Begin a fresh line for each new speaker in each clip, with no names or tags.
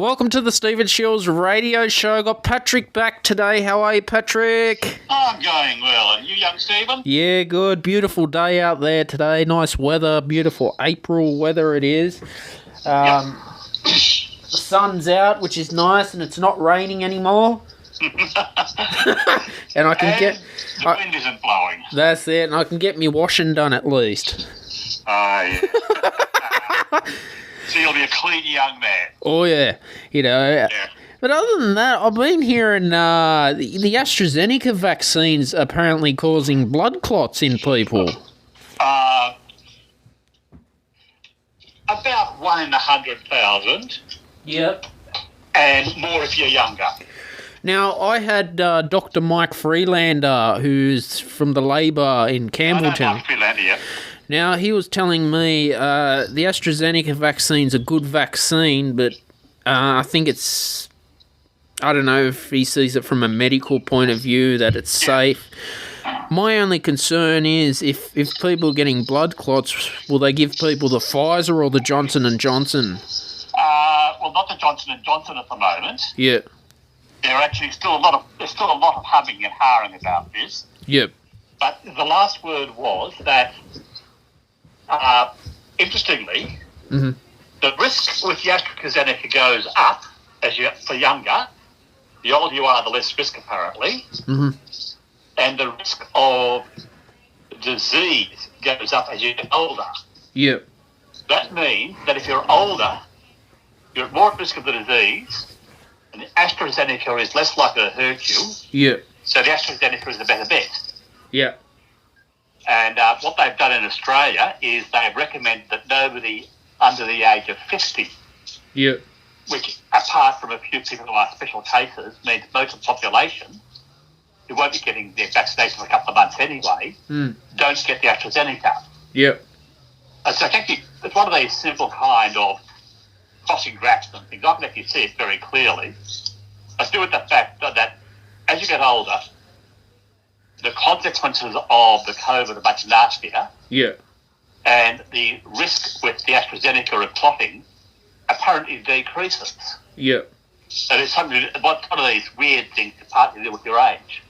Welcome to the Stephen Shiels radio show. Got Patrick back today. How are you, Patrick?
I'm going well. And you, young Stephen?
Yeah, good. Beautiful day out there today. Nice weather. Beautiful April weather it is. The sun's out, which is nice, and it's not raining anymore. And I can get...
The wind isn't blowing.
That's it, and I can get me washing done at least.
Yeah. So you'll be a clean young man.
Oh, yeah. You know...
Yeah.
But other than that, I've been hearing the AstraZeneca vaccine's apparently causing blood clots in people.
About 1 in 100,000.
Yep.
And more if you're younger.
Now, I had Dr. Mike Freelander, who's from the Labor in Campbelltown.
Mike Freelander, yeah.
Now, he was telling me the AstraZeneca vaccine's a good vaccine, but I think it's... I don't know if he sees it from a medical point of view, that it's safe. My only concern is if people are getting blood clots, will they give people the Pfizer or the Johnson & Johnson?
Well, not the Johnson & Johnson at the moment.
Yeah.
There's still a lot of humming and hawing about this.
Yep.
But the last word was that, interestingly, the risk with the AstraZeneca goes up for younger. The older you are, the less risk, apparently. Mm-hmm. And the risk of disease goes up as you get older.
Yep.
That means that if you're older, you're at more at risk of the disease, and the AstraZeneca is less likely to hurt you.
Yep.
So the AstraZeneca is the better bet.
Yeah.
And what they've done in Australia is they've recommended that nobody under the age of 50,
Yep.
which, apart from a few people who are special cases, means most of the population who won't be getting their vaccination for a couple of months anyway, don't get the AstraZeneca.
Yep.
And so it's one of these simple kind of crossing graphs and things. I can actually see it very clearly. I do with the fact that as you get older, the consequences of the COVID are much nastier.
Yeah.
And the risk with the AstraZeneca of clotting apparently decreases.
Yeah.
And it's one of these weird things to partly do with your age.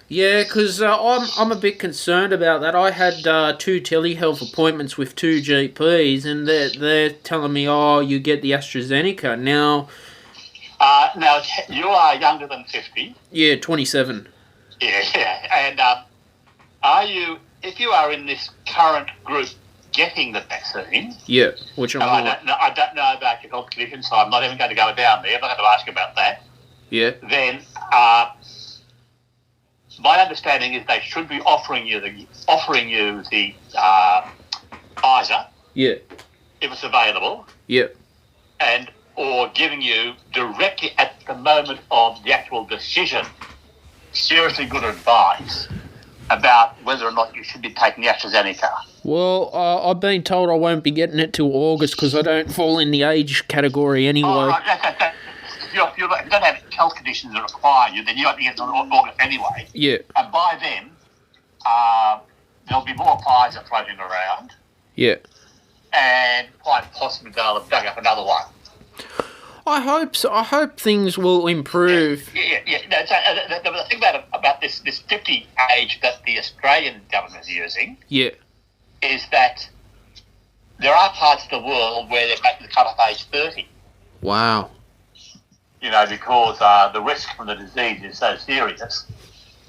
Yeah, because I'm a bit concerned about that. I had 2 telehealth appointments with 2 GPs, and they're telling me, oh, you get the AstraZeneca. Now, you are younger than 50. Yeah, 27.
Yeah. And are you, if you are in this current group getting the vaccine...
Yeah, which I'm
not. I don't know about your health condition, so I'm not even going to go down there. I'm not going to ask you about that.
Yeah.
Then... my understanding is they should be offering you the Pfizer. Yeah. If it's available.
Yeah.
Or giving you directly at the moment of the actual decision seriously good advice about whether or not you should be taking the AstraZeneca.
Well, I've been told I won't be getting it till August because I don't fall in the age category anyway.
Oh, right. If you don't have health conditions that require you, then you won't be getting it in August anyway.
Yeah.
And by then, there'll be more Pfizer floating around. Yeah. And quite possibly they'll have dug up another one.
I hope so. I hope things will improve.
Yeah. No, the thing about this 50 age that the Australian government is using is that there are parts of the world where they're making the cut-off age 30.
Wow.
You know, because the risk from the disease is so serious,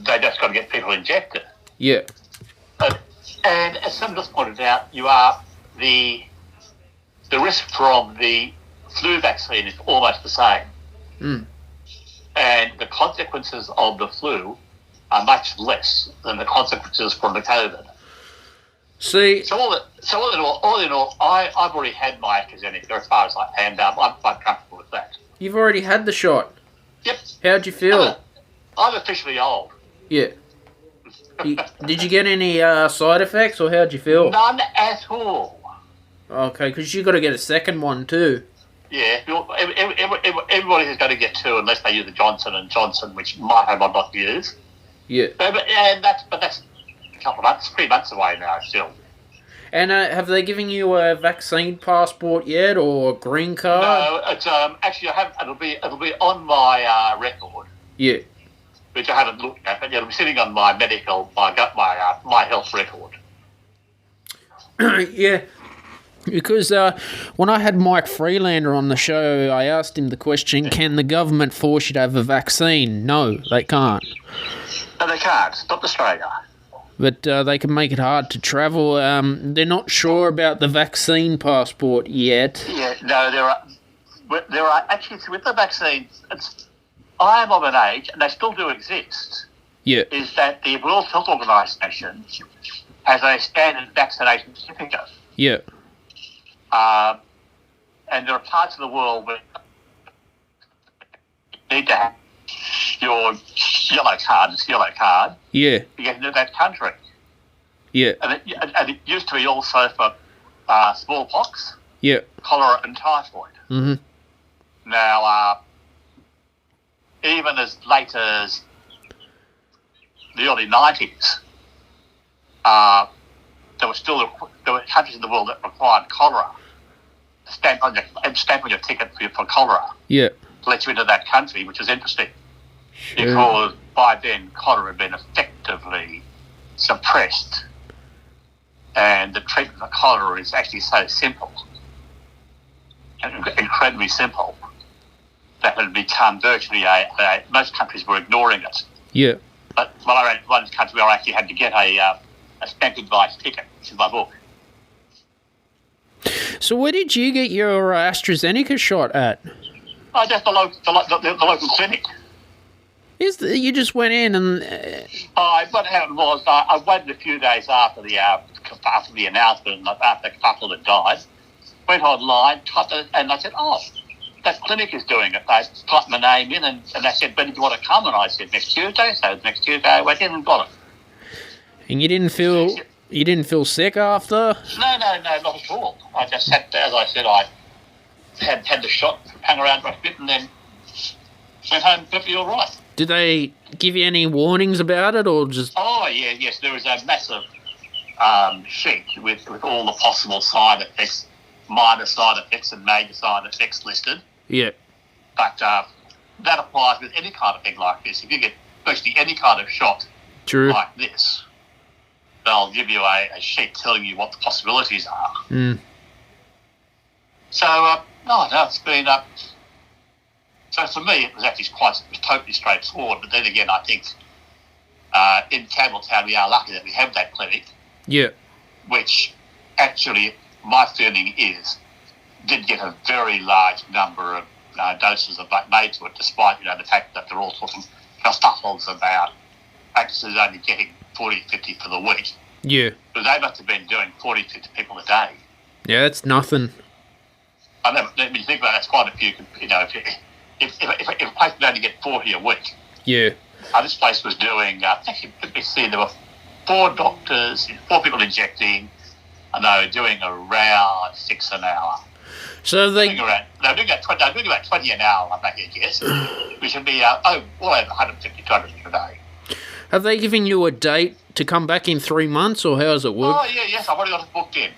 they just got to get people injected.
Yeah.
And as someone just pointed out, you are the risk from the flu vaccine is almost the same. And the consequences of the flu are much less than the consequences from the COVID.
See,
so all in all, I've already had my AstraZeneca as far as and I'm quite comfortable with that.
You've already had the shot?
Yep.
How'd you feel?
I'm officially old.
Yeah. Did you get any side effects, or how'd you feel?
None at all.
Okay, because you got to get a second one too.
Yeah, everybody is going to get 2 unless they use the Johnson & Johnson, which I might not use.
Yeah.
But that's a couple of months, 3 months away now still.
And have they given you a vaccine passport yet, or a green card?
No, it's actually I haven't. It'll be on my record.
Yeah.
Which I haven't looked at, but it'll be sitting on my my health record.
Yeah. Because when I had Mike Freelander on the show, I asked him the question, can the government force you to have a vaccine? No, they can't.
No, they can't. Not Australia.
But they can make it hard to travel. They're not sure about the vaccine passport yet.
Yeah, no, there are actually, with the vaccines, I am of an age, and they still do exist,
Yeah.
is that the World Health Organization has a standard vaccination certificate.
Yeah.
And there are parts of the world where you need to have your yellow card,
Yeah.
to get into that country.
Yeah.
And it used to be also for smallpox,
Yeah.
cholera and typhoid.
Mm-hmm.
Now, even as late as the early 90s, there were countries in the world that required cholera. Stamp on your ticket for cholera.
Yeah.
To let you into that country, which is interesting.
Sure.
Because by then, cholera had been effectively suppressed. And the treatment for cholera is actually so simple, and incredibly simple, that it had become virtually most countries were ignoring it.
Yeah.
But I ran one country where I actually had to get a stamped advice ticket, which is my book.
So where did you get your AstraZeneca shot at?
Oh, just the local clinic.
You just went in and...
What happened was I waited a few days after the announcement, after the couple that died, went online, typed it, and I said, oh, that clinic is doing it. They typed my name in, and they said, when do you want to come? And I said, next Tuesday. So next Tuesday I went in and got it.
And you didn't feel sick after?
No, not at all. I just had, as I said, I had the shot, hung around for a bit, and then went home perfectly all right.
Did they give you any warnings about it, or just...
Oh, yeah, yes. There was a massive sheet with all the possible side effects, minor side effects and major side effects listed.
Yeah.
But that applies with any kind of thing like this. If you get virtually any kind of shot like this, they'll give you a sheet telling you what the possibilities are.
Mm.
So, it's been... So for me, it was actually totally straightforward. But then again, I think in Campbelltown we are lucky that we have that clinic.
Yeah. Which
actually, my feeling is, did get a very large number of doses of that made to it, despite the fact that they're all talking kerfuffles about practices only getting 40, 50 for the week.
Yeah.
But they must have been doing 40, 50 people a day.
Yeah, that's nothing.
I know, when you think about it, that's quite a few, if a place would only get 40 a week.
Yeah.
This place was doing, actually, let me see, there were 4 doctors, 4 people injecting, and they were doing around 6 an hour.
So they
were doing about 20 an hour, I'm making a guess, which would be well over 150, 200 a day.
Have they given you a date to come back in 3 months, or how does it work?
Oh, yeah, yes, I've already got it booked in.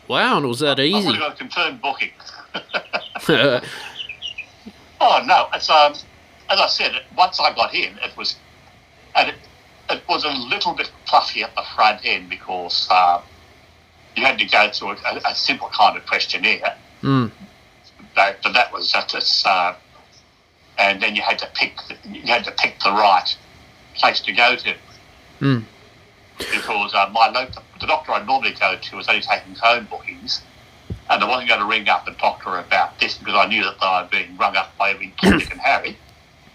Wow, and was that easy?
I've already got a confirmed booking. Oh, no, it's, as I said, once I got in, it was a little bit fluffy at the front end because you had to go through a simple kind of questionnaire.
Mm.
But that was just, and then you had to pick the right place to go to.
Mm.
Because the doctor I normally go to was only taking home bookings. And I wasn't going to ring up the doctor about this because I knew that they were being rung up by every Dick and Harry.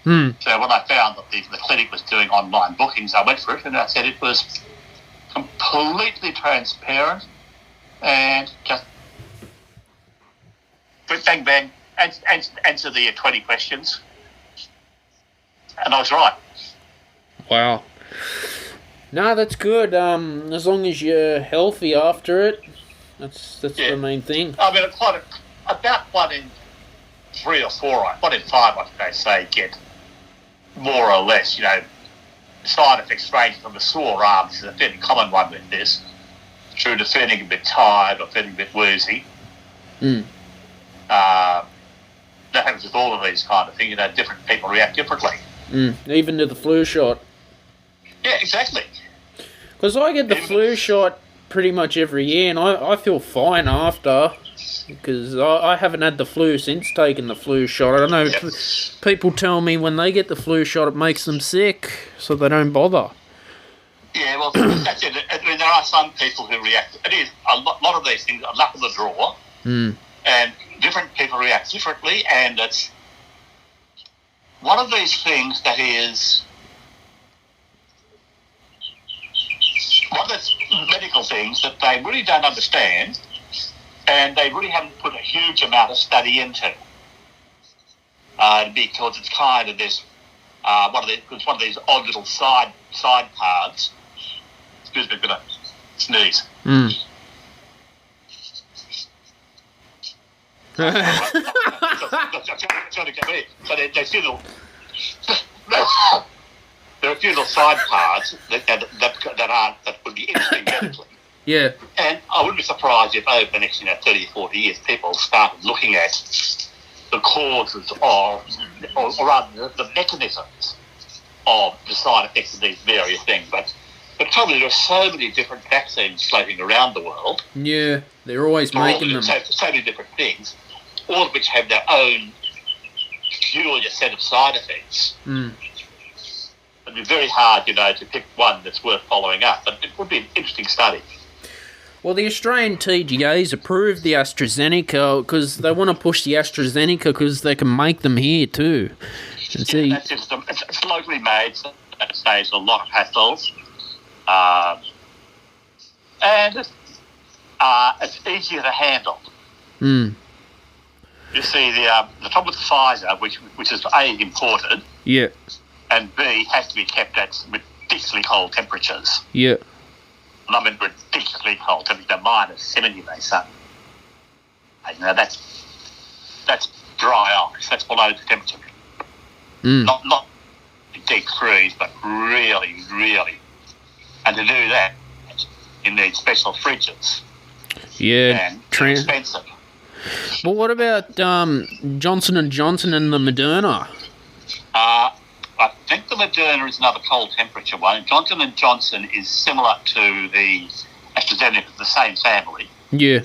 Mm.
So when I found that the clinic was doing online bookings, I went for it and I said it was completely transparent and just bang, bang, answer the 20 questions. And I was right.
Wow. No, that's good. As long as you're healthy after it. That's the main thing.
I mean, about 1 in 3 or 4, 1 in 5, I think they say, get more or less, side effects ranging from the sore arms is a fairly common one with this, through to feeling a bit tired or feeling a bit woozy. That happens with all of these kind of things. Different people react differently.
Even to the flu shot.
Yeah, exactly.
Because I get the flu shot pretty much every year, and I feel fine after. Because I haven't had the flu since taking the flu shot. I don't know.
Yep.
People tell me when they get the flu shot, it makes them sick, so they don't bother.
Yeah, well, that's it. I mean, there are some people who react. It is a lot of these things are luck of the draw, and different people react differently. And it's one of these things that is one of those medical things that they really don't understand, and they really haven't put a huge amount of study into, because it's kind of this it's one of these odd little side paths. Excuse me, I'm gonna sneeze. So there are a few little side paths that would be interesting medically.
Yeah.
And I wouldn't be surprised if over the next 30 or 40 years people started looking at the causes or rather the mechanisms of the side effects of these various things. But probably there are so many different vaccines floating around the world.
Yeah, they're always making them.
So many different things, all of which have their own peculiar set of side effects. It'd be very hard, to pick one that's worth following up, but it would be an interesting study.
Well, the Australian TGA's approved the AstraZeneca because they want to push the AstraZeneca because they can make them here too.
It's locally made, so that saves a lot of hassles. And it's easier to handle. You see, the trouble with Pfizer, which is A, imported, and B, has to be kept at ridiculously cold temperatures.
Yeah.
And I mean ridiculously cold temperatures, -70, they say. That's dry ice. That's below the temperature. Not deep freeze, but really, really. And to do that, you need special fridges.
Yeah,
and they're expensive.
But what about Johnson & Johnson and the Moderna?
I think the Moderna is another cold temperature one. Johnson & Johnson is similar to the AstraZeneca, the same family.
Yeah.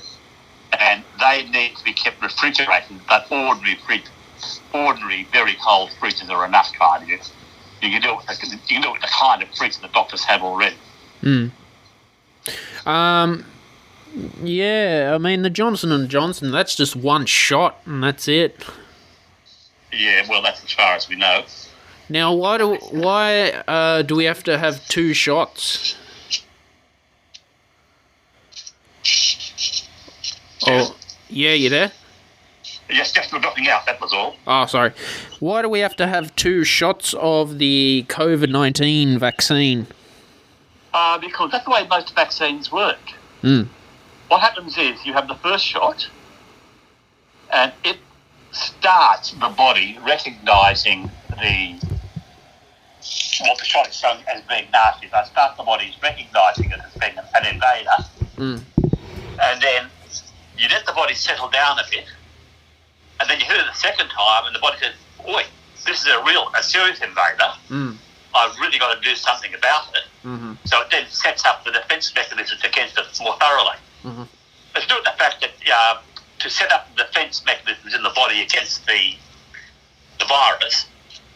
And they need to be kept refrigerated, but ordinary, very cold fridges are enough kind of it. You can do it with the kind of fridge the doctors have already.
Yeah, I mean, the Johnson & Johnson, that's just one shot, and that's it.
Yeah, well, that's as far as we know.
Now, why do we have to have 2 shots? Oh, yeah, you there?
Yes, just dropping out, that was all.
Oh, sorry. Why do we have to have 2 shots of the COVID-19 vaccine?
Because that's the way most vaccines work. What happens is you have the first shot, and it starts the body recognising what the shot is shown as being nasty. So it starts the body recognising it as being an invader. And then you let the body settle down a bit, and then you hit it a second time, and the body says, "Oi, this is a serious invader. I've really got to do something about it." So it then sets up the defence mechanisms against it more thoroughly. Let's do it the fact that to set up the defence mechanisms in the body against the virus,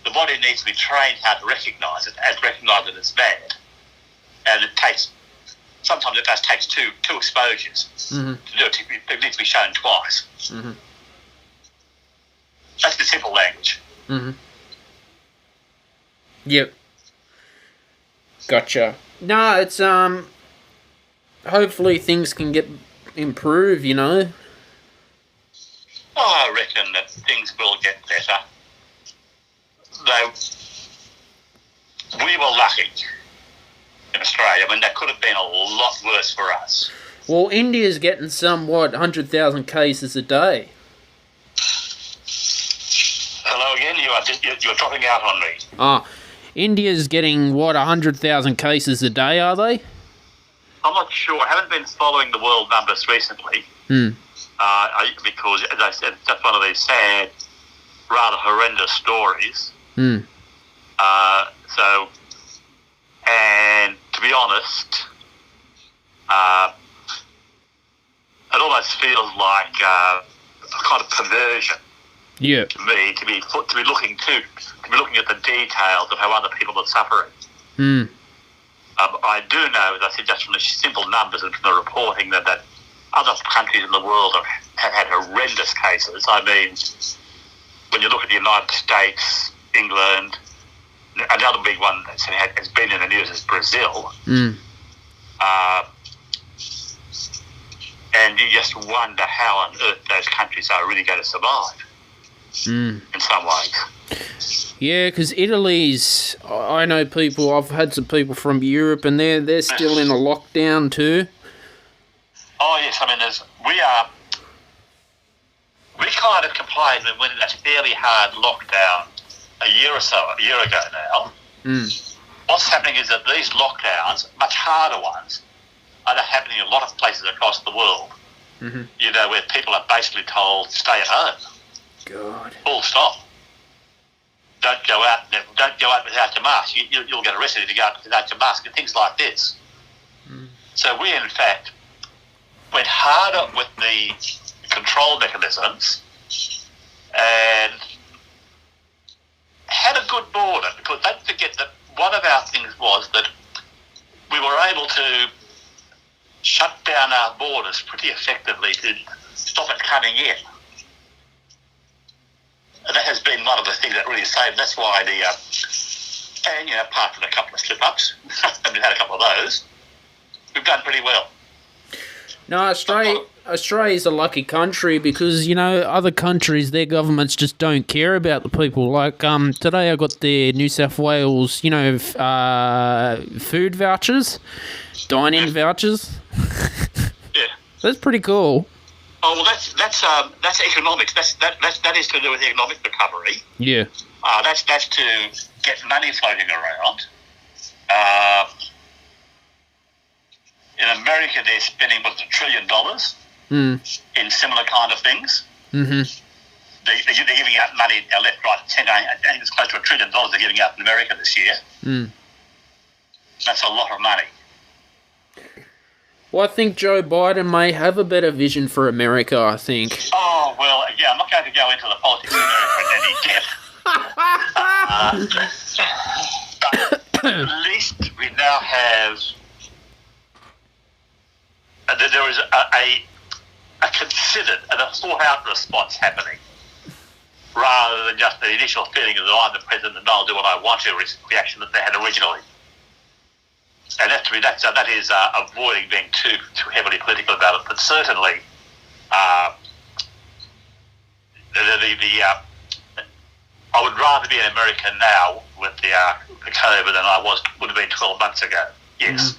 the body needs to be trained how to recognise it as bad. And sometimes it does take two exposures to do it. It needs to be shown twice. That's the simple language.
Yep. Gotcha. No, it's hopefully things can get improved,
Oh, I reckon that things will get better. Though we were lucky in Australia. I mean, that could have been a lot worse for us.
Well, India's getting 100,000 cases a day.
Hello again. You're dropping out on me.
India's getting 100,000 cases a day, are they?
I'm not sure. I haven't been following the world numbers recently. Because, as I said, that's one of these sad, rather horrendous stories. And to be honest, it almost feels like a kind of perversion.
Yeah.
To me, to be looking at the details of how other people are suffering. I do know, as I said, just from the simple numbers and from the reporting that other countries in the world have had horrendous cases. I mean, when you look at the United States, England, another big one that has been in the news is Brazil. And you just wonder how on earth those countries are really going to survive in some ways.
Yeah, because Italy's... I know people... I've had some people from Europe and they're still in a lockdown too.
Oh, yes. I mean, we kind of complained when we went in that fairly hard lockdown a year ago now. What's happening is that these lockdowns, much harder ones, are happening in a lot of places across the world. You know, where people are basically told, stay at home.
God.
Full stop. Don't go out without your mask. You'll get arrested if you go out without your mask and things like this. So we, in fact, went harder with the control mechanisms and had a good border, because don't forget that one of our things was that we were able to shut down our borders pretty effectively to stop it coming in. And that has been one of the things that really saved. That's why and apart from a couple of slip-ups, and we've had a couple of those, we've done pretty well.
No, Australia's a lucky country because, other countries, their governments just don't care about the people. Like, today I got the New South Wales, food vouchers, dine-in vouchers.
Yeah.
That's pretty cool.
Oh, well, that's economics. That is to do with economic recovery.
Yeah.
That's to get money floating around. In America, they're spending $1 trillion in similar kind of things. They're giving out money left, right, and centre. I think it's close to $1 trillion they're giving out in America this year. That's a lot of money.
Well, I think Joe Biden may have a better vision for America, I think.
Oh, well, yeah, I'm not going to go into the politics of America in any depth. But at least we now have... there is a considered and a thought-out response happening, rather than just the initial feeling that I'm the president and I'll do what I want to reaction that they had originally. And that is avoiding being too heavily political about it. But certainly, I would rather be in America now with the COVID than I would have been 12 months ago. Yes.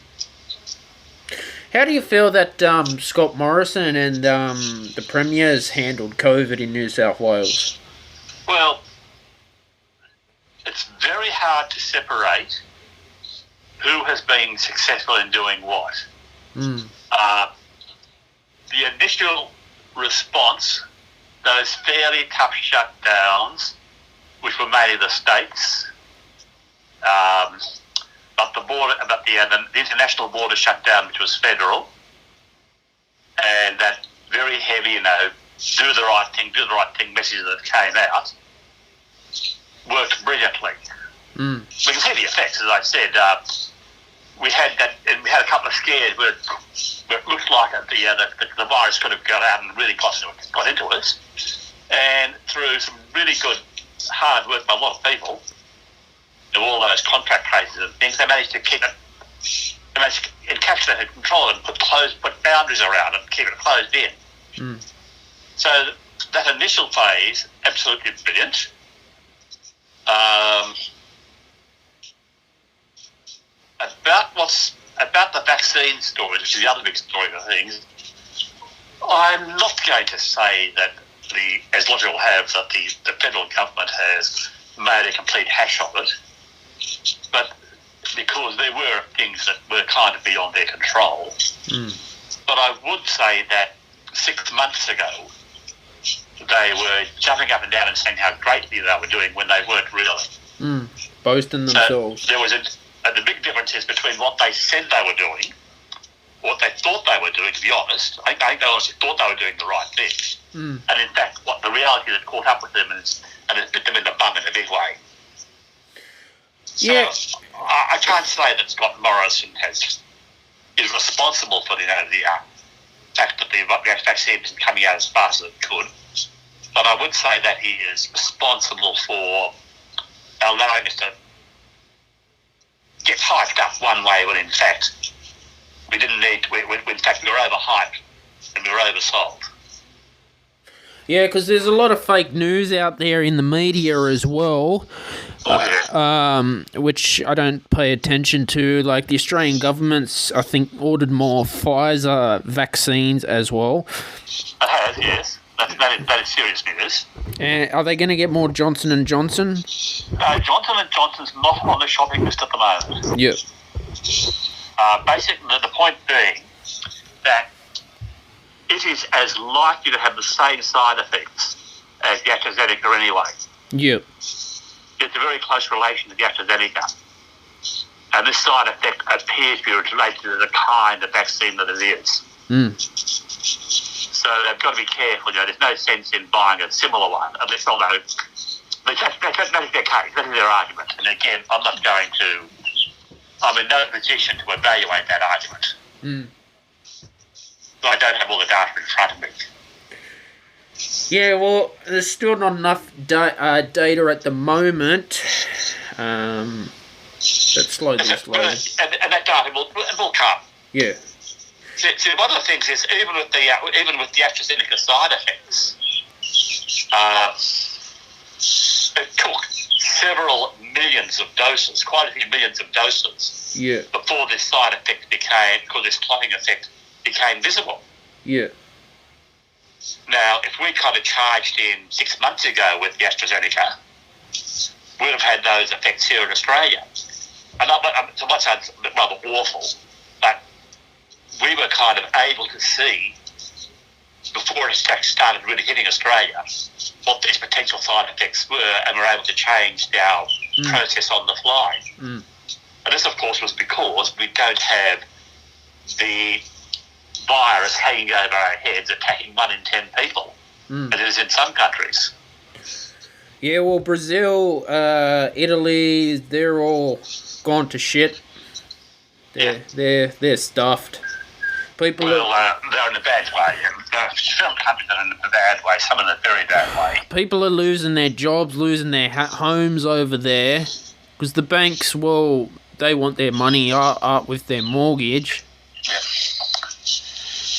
How do you feel that Scott Morrison and the Premier's handled COVID in New South Wales?
Well, it's very hard to separate who has been successful in doing what. The initial response, those fairly tough shutdowns, which were made in the States, but the international border shutdown, which was federal, and that very heavy, do the right thing message that came out, worked brilliantly. We can see the effects, as I said. We had a couple of scares where it looked like the virus could have got out and really got into us, and through some really good hard work by a lot of people, all those contract cases and things, they managed to keep it, they managed to encapsulate it, control it, and put boundaries around it, and keep it closed in. So that initial phase, absolutely brilliant. About the vaccine story, which is the other big story of things, I'm not going to say that as logic will have, that the federal government has made a complete hash of it. But because there were things that were kind of beyond their control. But I would say that 6 months ago, they were jumping up and down and saying how greatly they were doing when they weren't really.
Boasting themselves.
So there was the big difference is between what they said they were doing, what they thought they were doing, to be honest. I think they honestly thought they were doing the right thing. And in fact, what the reality that caught up with them and has bit them in the bum in a big way. So I can't say that Scott Morrison is responsible for the fact that the vaccine isn't coming out as fast as it could. But I would say that he is responsible for allowing us to get hyped up one way when in fact we didn't need to. In fact, we were overhyped and we were oversold.
Yeah, because there's a lot of fake news out there in the media as well, which I don't pay attention to. Like the Australian government's, I think, ordered more Pfizer vaccines as well.
It has, yes. That is serious news.
And are they going to get more Johnson & Johnson?
Johnson & Johnson's not on the shopping list at the moment.
Yep.
Basically, the point being that it is as likely to have the same side effects as the AstraZeneca anyway.
Yep.
It's a very close relation to the AstraZeneca. And this side effect appears to be related to the kind of vaccine that it is. So they've got to be careful. There's no sense in buying a similar one, unless, although, that is their case, that is their argument. And again, I'm in no position to evaluate that argument. I don't have all the data in front of me.
Yeah, well, there's still not enough data at the moment. That's slowly.
And that data will come.
Yeah.
See, one of the things is even with the AstraZeneca side effects, it took several millions of doses, quite a few millions of doses, before this side effect this clotting effect became visible.
Yeah.
Now, if we kind of charged in 6 months ago with the AstraZeneca, we'd have had those effects here in Australia. And so much sounds rather awful, but we were kind of able to see, before it started really hitting Australia, what these potential side effects were, and were able to change our process on the fly. And this, of course, was because we don't have the virus hanging over our heads, attacking 1 in 10 people, as it is in some countries.
Yeah, well, Brazil, Italy, they're all gone to shit. They're stuffed.
They're in a bad way. Some countries are in a bad way, some in a very bad way.
People are losing their jobs, losing their homes over there, because the banks, well, they want their money up with their mortgage.
Yeah.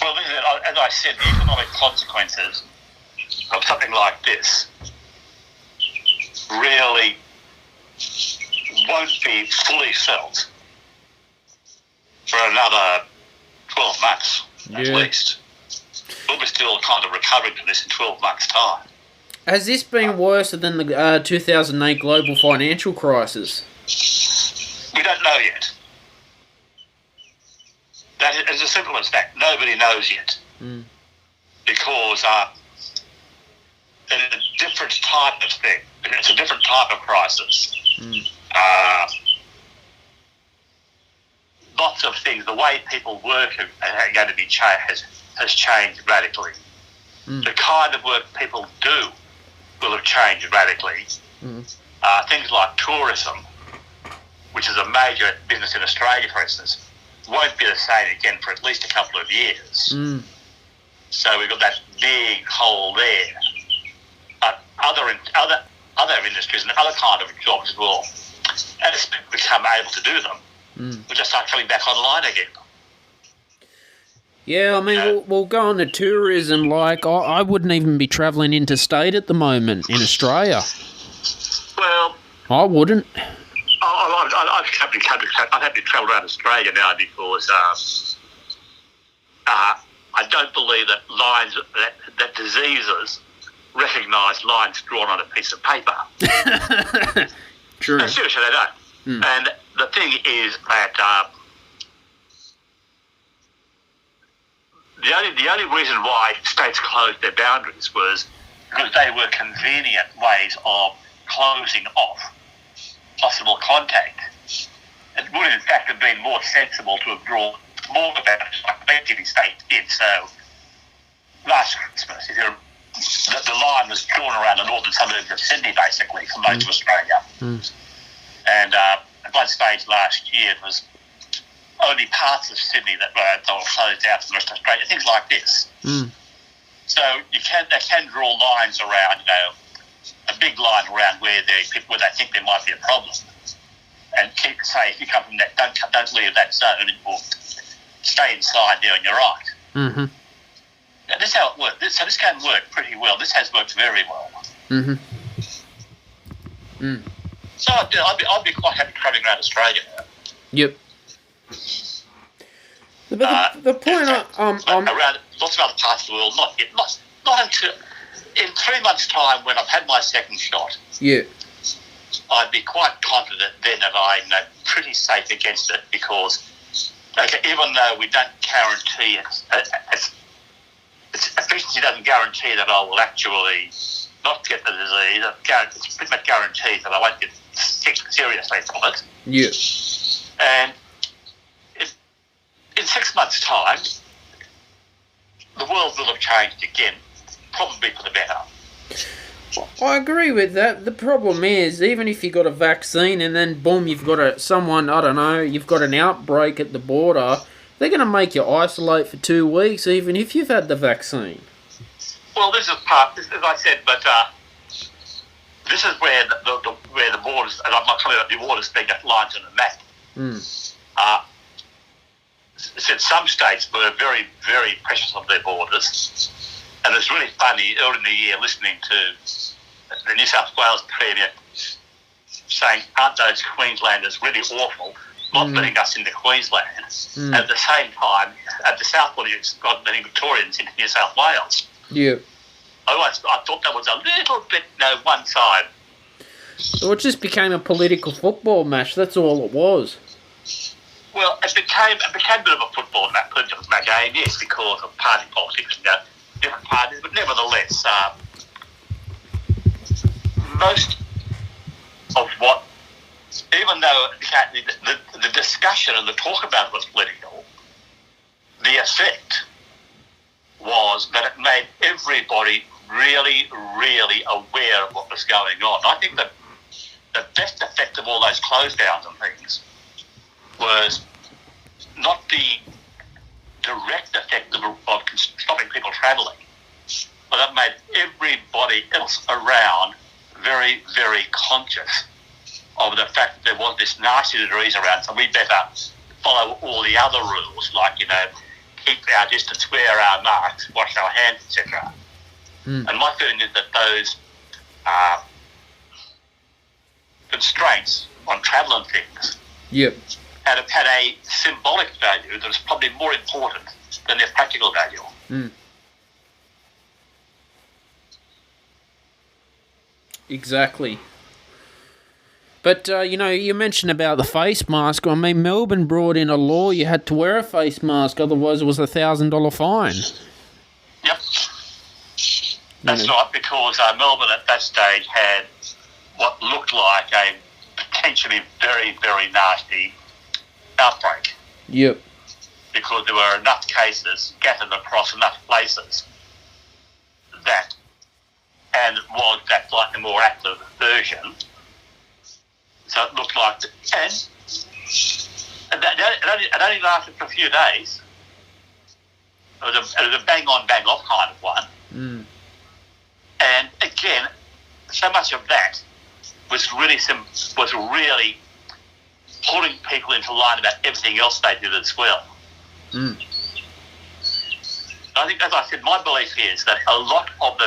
Well, as I said, the economic consequences of something like this really won't be fully felt for another 12 months, at least. We'll be still kind of recovering from this in 12 months' time.
Has this been worse than the 2008 global financial crisis?
We don't know yet. That is as simple as that. Nobody knows yet. Because it's a different type of thing. It's a different type of crisis. Lots of things. The way people work are going to be has changed radically. The kind of work people do will have changed radically. Things like tourism, which is a major business in Australia, for instance, won't be the same again for at least a couple of years. So we've got that big hole there. But other industries and other kind of jobs will, as people become able to do them, will just start coming back online again.
Yeah, I mean, we'll go on to tourism. Like, I wouldn't even be travelling interstate at the moment in Australia.
Well,
I wouldn't.
I'm happy to travel around Australia now because I don't believe that lines that diseases recognise lines drawn on a piece of paper.
True.
No, seriously, they don't. And the thing is that the only reason why states closed their boundaries was because they were convenient ways of closing off possible contact. It would in fact have been more sensible to have drawn more boundaries like the states did. So last Christmas, the line was drawn around the northern suburbs of Sydney, basically, for most of Australia. And at one stage last year, it was only parts of Sydney that were closed out to the rest of Australia, things like this. So they can draw lines around, a big line around where they think there might be a problem, and say if you come from that, don't leave that zone, or stay inside there, and you're right.
Mm-hmm.
Now, this is how it works. So this can work pretty well. This has worked very well.
Mm-hmm.
So I'd be quite happy travelling around Australia now.
Yep. The point
around lots of other parts of the world, not until in 3 months' time when I've had my second shot.
Yeah.
I'd be quite confident then that I'm pretty safe against it because, even though we don't guarantee its efficiency doesn't guarantee that I will actually not get the disease. It's pretty much guaranteed that I won't get sick seriously from it.
Yeah.
And in 6 months' time, the world will have changed again, probably for the better.
I agree with that. The problem is, even if you got a vaccine and then boom, you've got you've got an outbreak at the border, they're going to make you isolate for 2 weeks, even if you've had the vaccine.
Well, this is part, as I said, but this is where the borders, and I'm not talking about the borders being just lines on the map. Since some states were very, very precious of their borders, and it's really funny early in the year listening to the New South Wales Premier saying, aren't those Queenslanders really awful not letting us into Queensland? At the same time, at the South Border, it's got letting Victorians into New South Wales.
Yeah.
I thought that was a little bit one side.
Well, it just became a political football match. That's all it was.
Well, it became a bit of a football game, yes, because of party politics and different parties. But nevertheless, most of what, even though the discussion and the talk about it was political, the effect was that it made everybody really, really aware of what was going on. I think that the best effect of all those close downs and things was not the direct effect of stopping people travelling, but it made everybody else around very, very conscious of the fact that there was this nasty disease around, so we better follow all the other rules, like, keep our distance, wear our masks, wash our hands, etc. And my feeling is that those constraints on travel and things had a symbolic value that was probably more important than their practical value.
Exactly. But, you mentioned about the face mask. I mean, Melbourne brought in a law you had to wear a face mask, otherwise it was $1,000 fine.
Yep. That's right, because Melbourne at that stage had what looked like a potentially very, very nasty outbreak.
Yep.
Because there were enough cases scattered across enough places that, and it was that slightly more active version, so it looked like, and it only lasted for a few days. It was a bang-on, bang-off kind of one. And again, so much of that was really pulling people into line about everything else they did as well. I think, as I said, my belief is that a lot of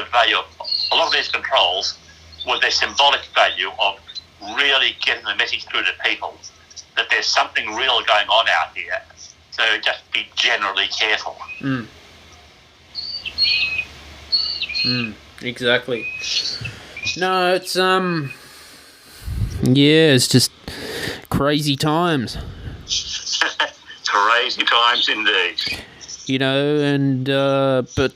these controls were their symbolic value of really getting the message through to people that there's something real going on out here. So just be generally careful.
Exactly. No, it's it's just crazy times.
Crazy times indeed.
You know, and but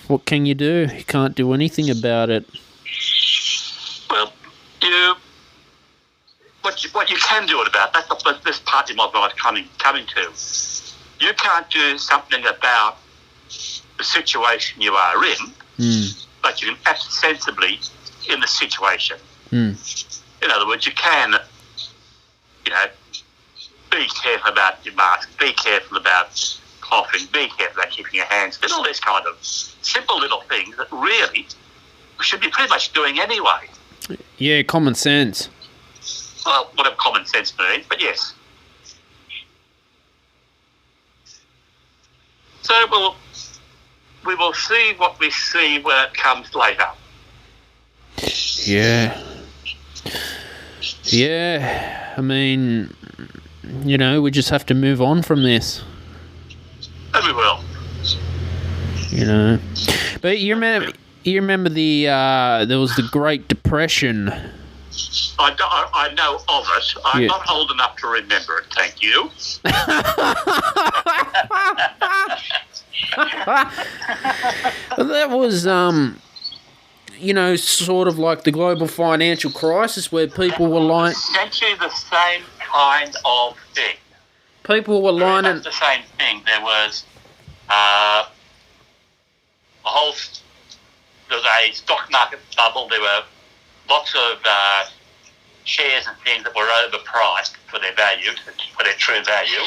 what can you do? You can't do anything about it.
Well, what you can do it about, that's this part of my life coming to. You can't do something about the situation you are in, but you can act sensibly in the situation. In other words, you can, be careful about your mask, be careful about coughing, be careful about keeping your hands, and all these kind of simple little things that really we should be pretty much doing anyway.
Yeah, common sense.
Well, whatever common sense means, but yes. So we will see what we see when it comes later.
Yeah. Yeah, I mean, we just have to move on from this.
And we will.
But you remember there was the Great Depression.
I know of it. I'm not old enough to remember it, thank you.
That was, sort of like the global financial crisis where people were lying.
Essentially the same kind of thing.
People were lying.
That's the same thing. There was there was a stock market bubble. There were lots of shares and things that were overpriced for their value, for their true value.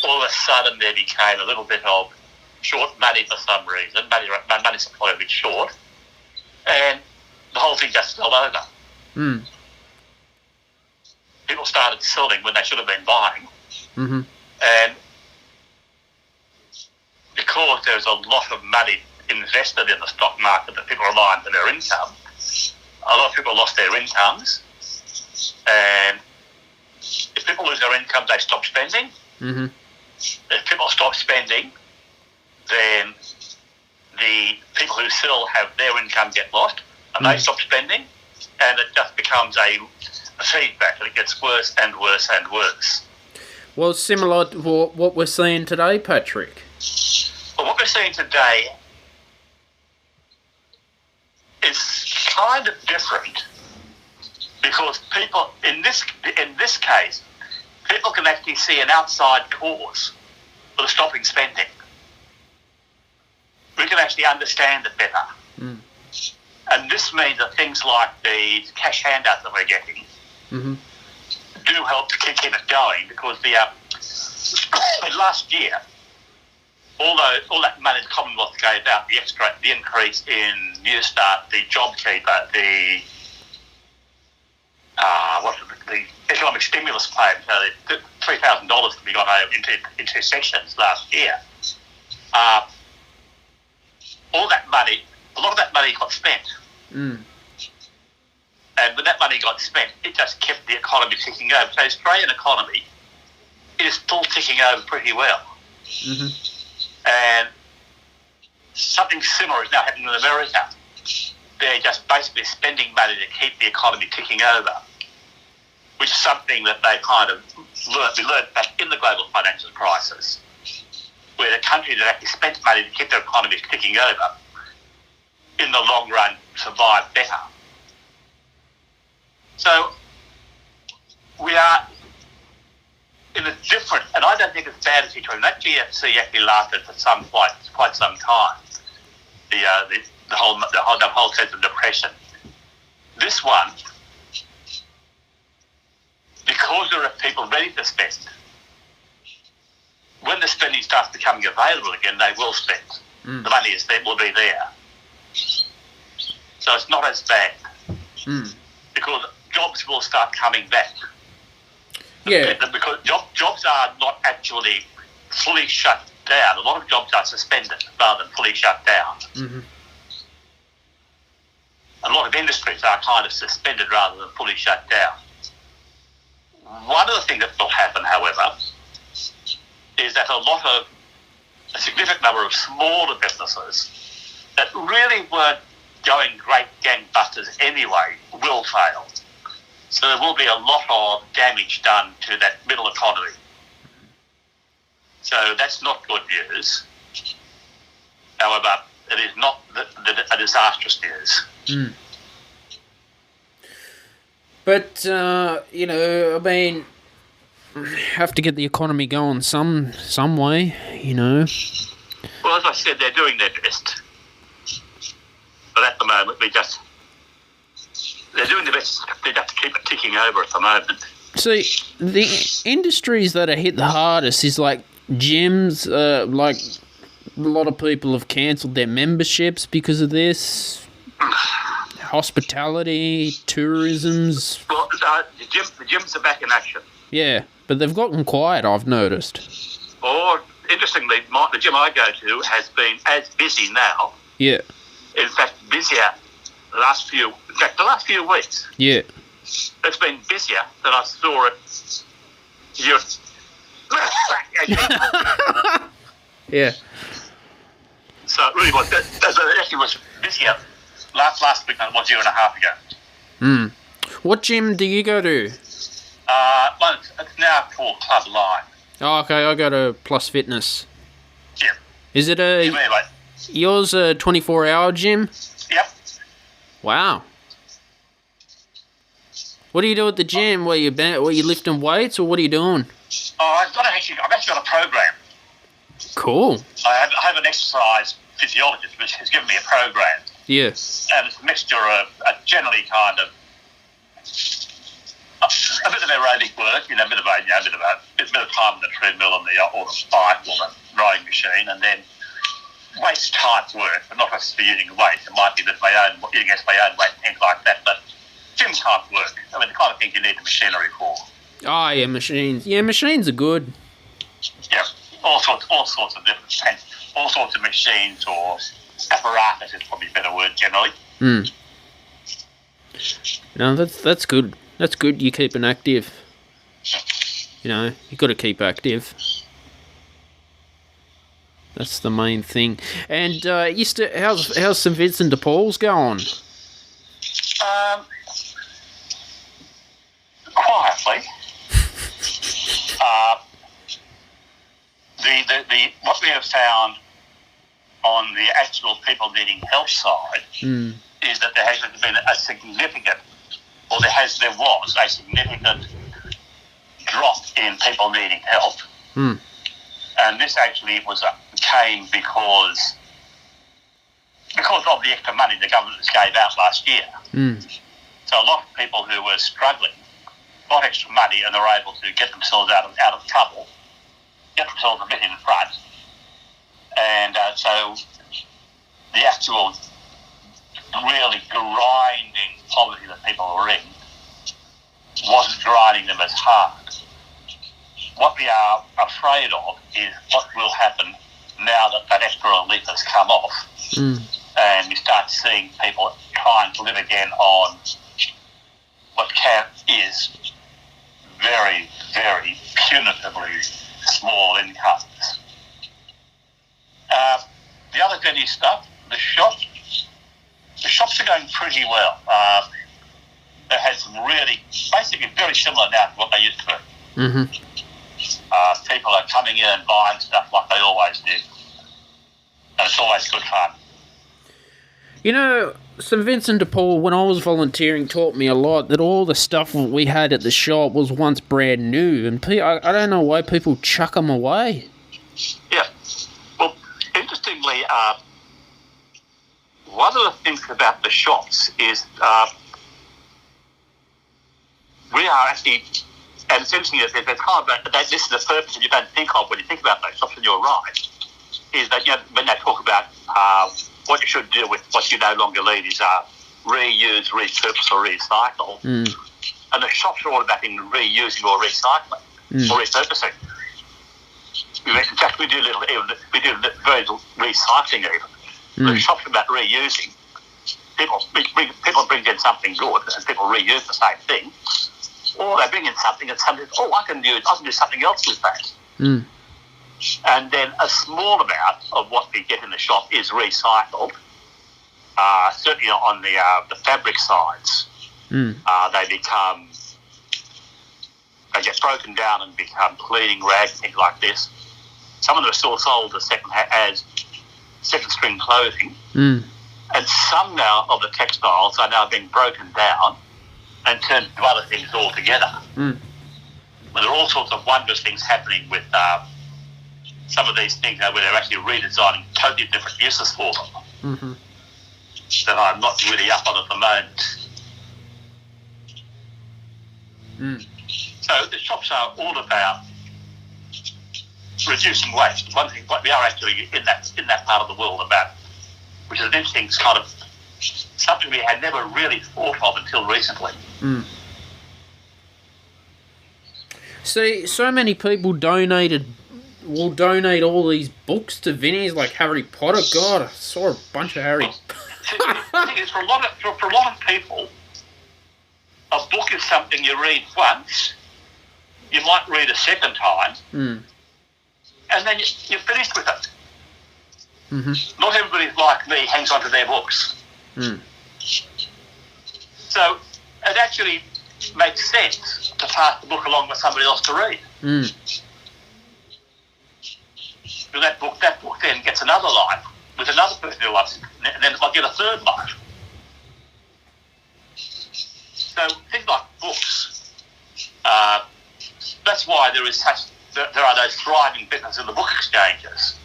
All of a sudden there became a little bit of short money for some reason. Money supply a bit short. And the whole thing just fell over. People started selling when they should have been buying. And because there's a lot of money invested in the stock market that people rely on for their income, a lot of people lost their incomes. And if people lose their income, they stop spending. If people stop spending, then the people who still have their income get lost, and they stop spending, and it just becomes a feedback, and it gets worse and worse and worse.
Well, similar to what we're seeing today, Patrick.
Well, what we're seeing today is kind of different because people, in this case, people can actually see an outside cause for the stopping spending. We can actually understand it better. And this means that things like the cash handouts that we're getting do help to keep it going because last year, although all that money the Commonwealth gave out, the increase in New Start, the JobKeeper, the economic stimulus plan, so the $3,000 that we got in two sections last year, all that money, a lot of that money got spent. And when that money got spent, it just kept the economy ticking over. So the Australian economy is still ticking over pretty well. And something similar is now happening in America. They're just basically spending money to keep the economy ticking over, which is something that they kind of learned back in the global financial crisis, where the countries that actually spent money to keep their economies ticking over, in the long run, survived better. So we are in a different, and I don't think it's bad a situation. That GFC actually lasted for quite some time. The whole sense of depression. This one, because there are people ready to spend, when the spending starts becoming available again, they will spend. The money will be there. So it's not as bad because jobs will start coming back.
Yeah.
Because jobs are not actually fully shut down. A lot of jobs are suspended rather than fully shut down. A lot of industries are kind of suspended rather than fully shut down. One of the things that will happen, however, is that a significant number of smaller businesses that really weren't going great gangbusters anyway will fail. So there will be a lot of damage done to that middle economy. So that's not good news. However, it is not a disastrous news.
Mm. But, you know, I mean, have to get the economy going some way, you know.
Well, as I said, they're doing their best. But at the moment, they're doing their best. They have to keep it ticking over at the moment.
See, the industries that are hit the hardest is like gyms, like a lot of people have cancelled their memberships because of this. Hospitality, tourism's...
Well, the gyms are back in action.
Yeah, but they've gotten quiet, I've noticed.
Or, interestingly, the gym I go to has been as busy now.
Yeah.
In fact, busier the last few weeks.
Yeah.
It's been busier than I saw it.
Yeah.
So it really was. It actually was busier last week than it was a year and a half ago.
Hmm. What gym do you go to?
Well, it's now called Club Line.
Oh, okay. I go to Plus Fitness.
Yeah.
Is it
Anyway.
yours a 24-hour gym?
Yep.
Wow. What do you do at the gym? Were you lifting weights, or what are you doing?
Oh, I've actually got a program.
Cool.
I have an exercise physiologist which has given me a program.
Yeah.
And it's a mixture of generally kind of a bit of aerobic work, a bit of time on the treadmill or the bike or the rowing machine, and then weights type work, but not necessarily using weights. It might be with my own weight and things like that, but gym type work. I mean, the kind of thing you need the machinery for.
Oh, yeah, machines. Yeah, machines are good.
Yeah, all sorts of different, all sorts of machines or apparatus is probably a better word generally.
Hmm. No, that's good. That's good. You're keeping active. You know, you got to keep active. That's the main thing. And how's St Vincent de Paul's going?
Quietly. What we have found on the actual people needing help side is that there has been a significant, or there was a significant drop in people needing help.
Mm.
And this actually came because of the extra money the government gave out last year.
Mm.
So a lot of people who were struggling got extra money and they were able to get themselves out of trouble, get themselves a bit in front, and so the actual really grinding poverty that people were in wasn't grinding them as hard. What we are afraid of is what will happen now that extra relief has come off, and you start seeing people trying to live again on what is very, very punitively small incomes. The other goody stuff, the shops are going pretty well. They had some really, basically very similar now to what they used to be.
Mm-hmm.
People are coming in and buying stuff like they always did. And it's always good fun.
You know, St Vincent de Paul, when I was volunteering, taught me a lot that all the stuff we had at the shop was once brand new, and I don't know why people chuck them away.
Yeah. Well, interestingly, one of the things about the shops is we are actually, and it's interesting that there's kind of this is the purpose that you don't think of when you think about those shops, and you're right, is that when they talk about what you should do with what you no longer need is reuse, repurpose, or recycle. And the shops are all about in reusing or recycling or repurposing. In fact, we do very little recycling even. The shops are about reusing. People bring in something good and people reuse the same thing, or they bring in something and somebody says, I can do something else with that. And then a small amount of what we get in the shop is recycled. Certainly on the fabric sides, they become they get broken down and become cleaning rags, things like this. Some of them are still sold as second string clothing.
Mm.
And some now of the textiles are now being broken down and turned into other things altogether.
Mm.
Well, there are all sorts of wondrous things happening with some of these things where they're actually redesigning totally different uses for them.
Mm-hmm.
That I'm not really up on at the moment.
Mm.
So the shops are all about reducing waste. One thing we are actually in that part of the world about, which is an interesting kind of something we had never really thought of until recently.
Mm. See, so many people will donate all these books to Vinnie's, like Harry Potter. God, I saw a bunch of Harry.
The thing is, for a lot of people, a book is something you read once, you might read a second time, and then you're finished with it.
Mm-hmm.
Not everybody like me hangs on to their books.
Mm.
So it actually makes sense to pass the book along with somebody else to read.
Mm.
So that book then gets another life with another person who loves it, and then it might get a third life. So things like books, that's why there are those thriving businesses in the book exchanges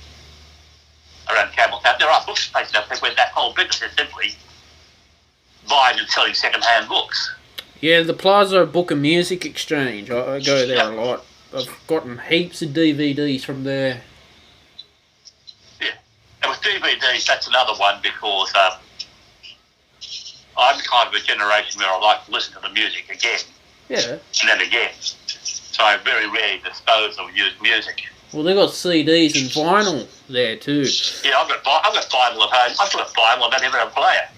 around Campbelltown. There are bookplaces where that whole business is simply buying and selling second-hand books.
Yeah, the Plaza Book and Music Exchange. I go there a lot. I've gotten heaps of DVDs from there.
Yeah, and with DVDs, that's another one because I'm kind of a generation where I like to listen to the music again.
Yeah.
And then again. So I very rarely dispose of used music.
Well, they got CDs and vinyl there too.
Yeah, I've got vinyl at home. I've got a vinyl, I don't even have a player.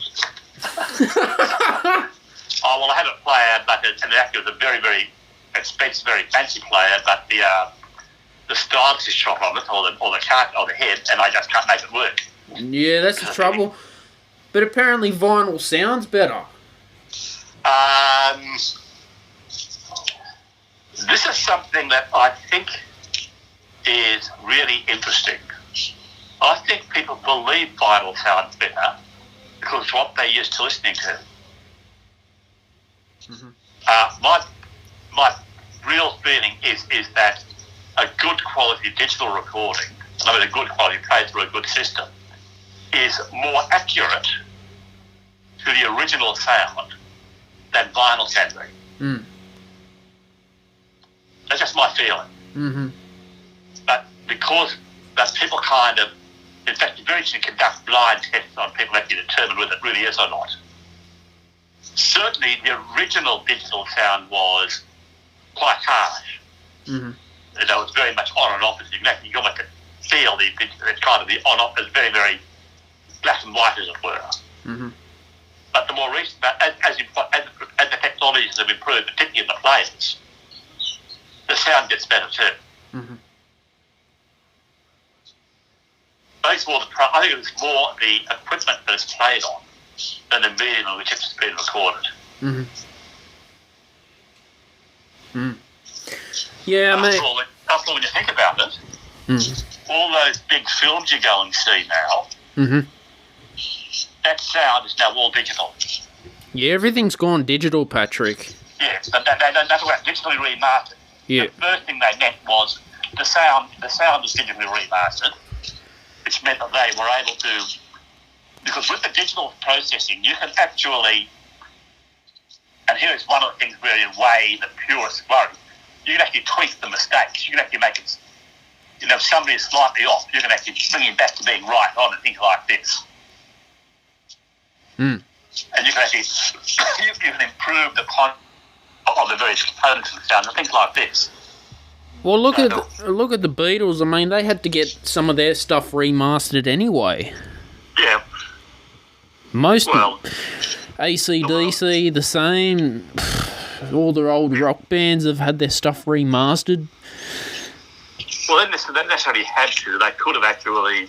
Oh, well, I have a player, but it was a very, very expensive, very fancy player, but the stylus is shot on it, or the head, and I just can't make it work.
Yeah, that's the trouble. But apparently vinyl sounds better.
This is something that I think is really interesting. I think people believe vinyl sounds better because of what they're used to listening to. Mm-hmm. My real feeling is that a good quality digital recording, I mean a good quality played through a good system, is more accurate to the original sound than vinyl can be.
Mm.
That's just my feeling.
Mm-hmm.
But because that people kind of, in fact, you very soon conduct blind tests on people actually determine whether it really is or not. Certainly, the original digital sound was quite harsh.
Mm-hmm.
It was very much on and off. You almost could feel the kind of the on-off as very, very black and white, as it were.
Mm-hmm.
But the more recent, as the technologies have improved, particularly in the players, the sound gets better too.
Mm-hmm.
I think it's more the equipment that it's played on than the medium in which it's been recorded.
Mm-hmm. Mm. Yeah,
after all, when you think about it, all those big films you go and see now, that sound is now all digital.
Yeah, everything's gone digital, Patrick.
Yes, that's what digitally remastered.
Yeah.
The first thing they meant was the sound was digitally remastered, which meant that they were able to, because with the digital processing, you can actually, and here is one of the things where in a way the purists worry, you can actually tweak the mistakes. You can actually make it, if somebody is slightly off, you can actually bring him back to being right on and things like this.
Mm.
And you can actually, you can improve the content of the various components of the sound and things like this.
Well, look at the Beatles. I mean, they had to get some of their stuff remastered anyway.
Yeah.
AC/DC, the same. All their old rock bands have had their stuff remastered.
Well, they didn't necessarily had to. They could have actually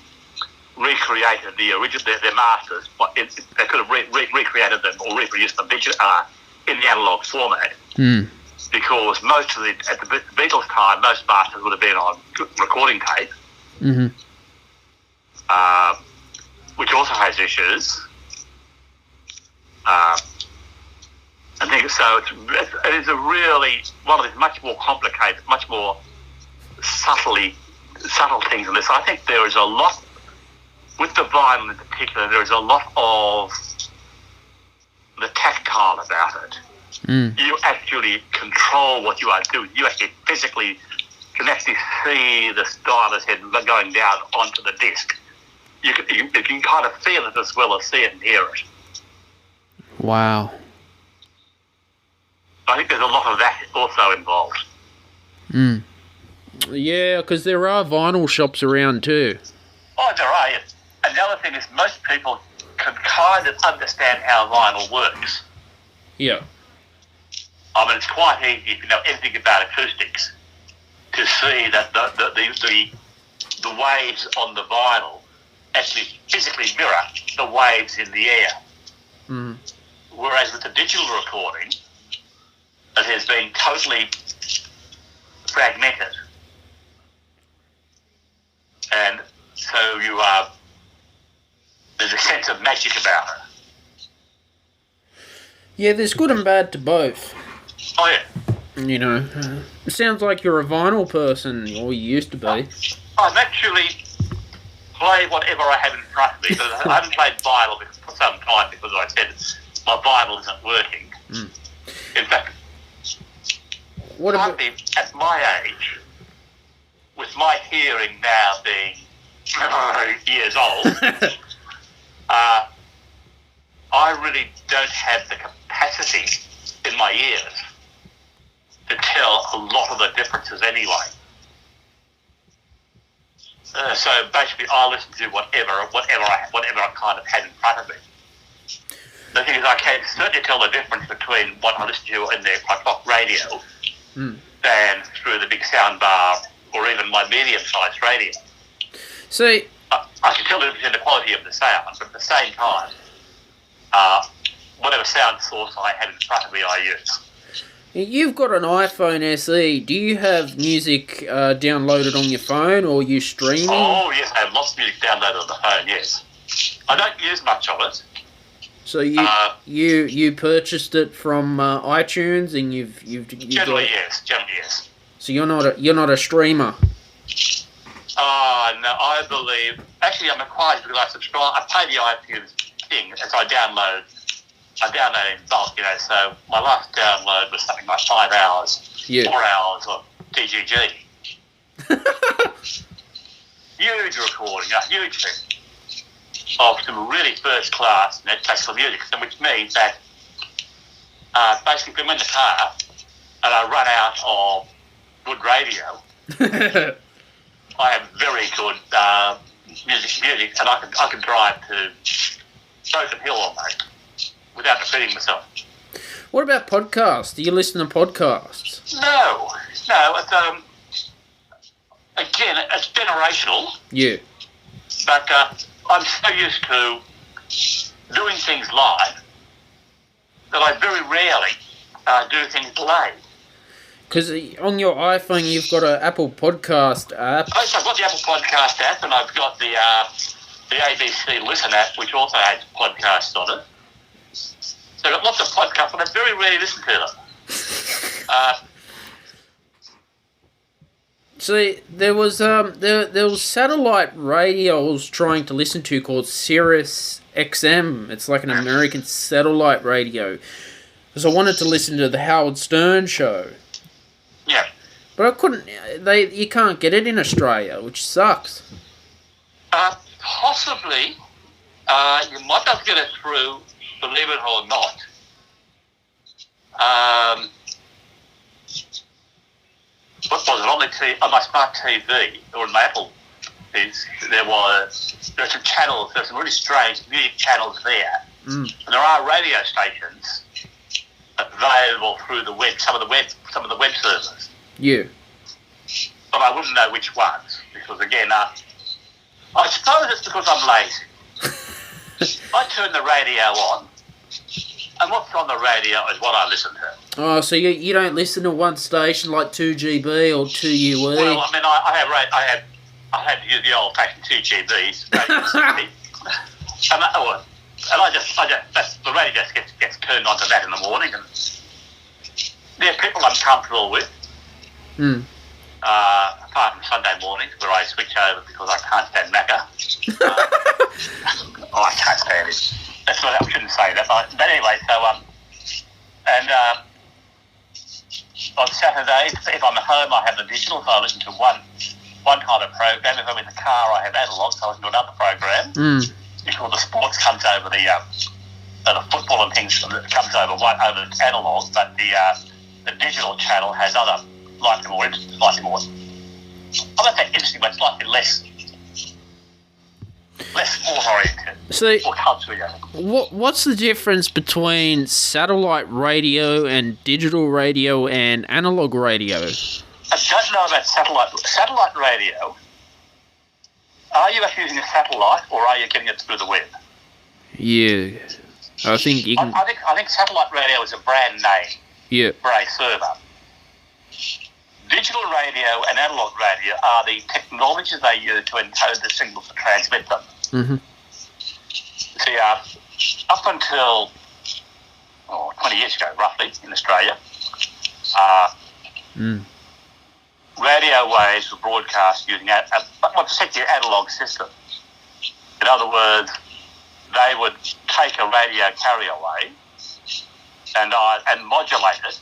recreated the original their masters, but they could have recreated them or reproduced them in the analog format.
Mm.
because at the Beatles' time, most masters would have been on recording tape, which also has issues. I think so. It is a really one of these much more complicated, much more subtle things in this. I think there is a lot with the vinyl in particular. There is a lot of the tactile about it. You actually control what you are doing. You actually physically can actually see the stylus head going down onto the disc. You can kind of feel it as well as see it and hear it.
Wow.
I think there's a lot of that also involved.
Yeah, because there are vinyl shops around too.
Oh, there are. Yes. And the other thing is most people can kind of understand how vinyl works.
Yeah.
I mean, it's quite easy if you know anything about acoustics to see that the waves on the vinyl actually physically mirror the waves in the air. Whereas with the digital recording, it has been totally fragmented. And so there's a sense of magic about it.
Yeah, there's good and bad to both.
Oh, yeah.
You know, it sounds like you're a vinyl person, or you used to be.
I've actually played whatever I have in front of me, but I haven't played vinyl for some time because I said my vinyl isn't working. In fact, partly at my age, with my hearing now being years old, I really don't have the capacity in my ears to tell a lot of the differences anyway. So basically, I listen to whatever I kind of had in front of me. The thing is, I can certainly tell the difference between what I listen to in the clock radio than through the big sound bar or even my medium-sized radio.
See,
I can tell the difference in the quality of the sound, but at the same time, whatever sound source I have in front of me, I use.
You've got an iPhone SE. Do you have music downloaded on your phone, or you streaming?
Oh, yes, I have lots of music downloaded on the phone, yes. I don't use much of it.
So you purchased it from iTunes, and you've
generally yes.
So you're not a streamer.
No, I believe actually I'm required because I subscribe. I pay the iTunes thing as I download in bulk, you know. So my last download was something like 5 hours, 4 hours of DGG. Huge recording, a huge thing of some really first class classical music, which means that basically if I'm in the car and I run out of good radio, I have very good music, and I can drive to Broken Hill almost without defeating myself.
What about podcasts? Do you listen to podcasts?
No. Again, it's generational.
Yeah.
But I'm so used to doing things live that I very rarely do things live.
Because on your iPhone you've got an Apple Podcast app.
Oh, so I've got the Apple Podcast app, and I've got the ABC Listen app, which also has podcasts on it. So I've got lots of podcasts, but I very rarely listen to them.
See, there was satellite radio I was trying to listen to called Sirius XM. It's like an American satellite radio. Because I wanted to listen to the Howard Stern show.
Yeah.
But I couldn't. You can't get it in Australia, which sucks.
Possibly, you might not get it through, believe it or not. What was it on the on my smart TV or on my Apple? There are some channels. There's some really strange music channels there, and there are radio stations available through the web. Some of the web servers.
Yeah.
But I wouldn't know which ones because again, I suppose it's because I'm lazy. I turn the radio on, and what's on the radio is what I listen to.
Oh, so you don't listen to one station like 2GB or 2UE?
Well, I mean, I had the old-fashioned 2GBs. The radio just gets turned on to that in the morning, and there are people I'm comfortable with. Apart from Sunday mornings where I switch over because I can't stand Macca. I can't stand it. That's what I shouldn't say that. But anyway, so on Saturdays, if I'm at home, I have the digital, so I listen to one kind of program. If I'm in the car, I have analog, so I listen to another program. Because the sports comes over the football and things comes over analog, but the digital channel has other slightly more. I don't think interesting, but slightly less sport oriented.
So,
or culture, yeah.
What's the difference between satellite radio and digital radio and analog radio?
I don't know about satellite radio. Are you actually using a satellite, or are you getting it through the web?
Yeah, I think you can.
I think satellite radio is a brand name.
Yeah.
For a server. Digital radio and analog radio are the technologies they use to encode the signals to transmit them. See, up until 20 years ago, roughly, in Australia, radio waves were broadcast using what's essentially an analog system. In other words, they would take a radio carrier wave and modulate it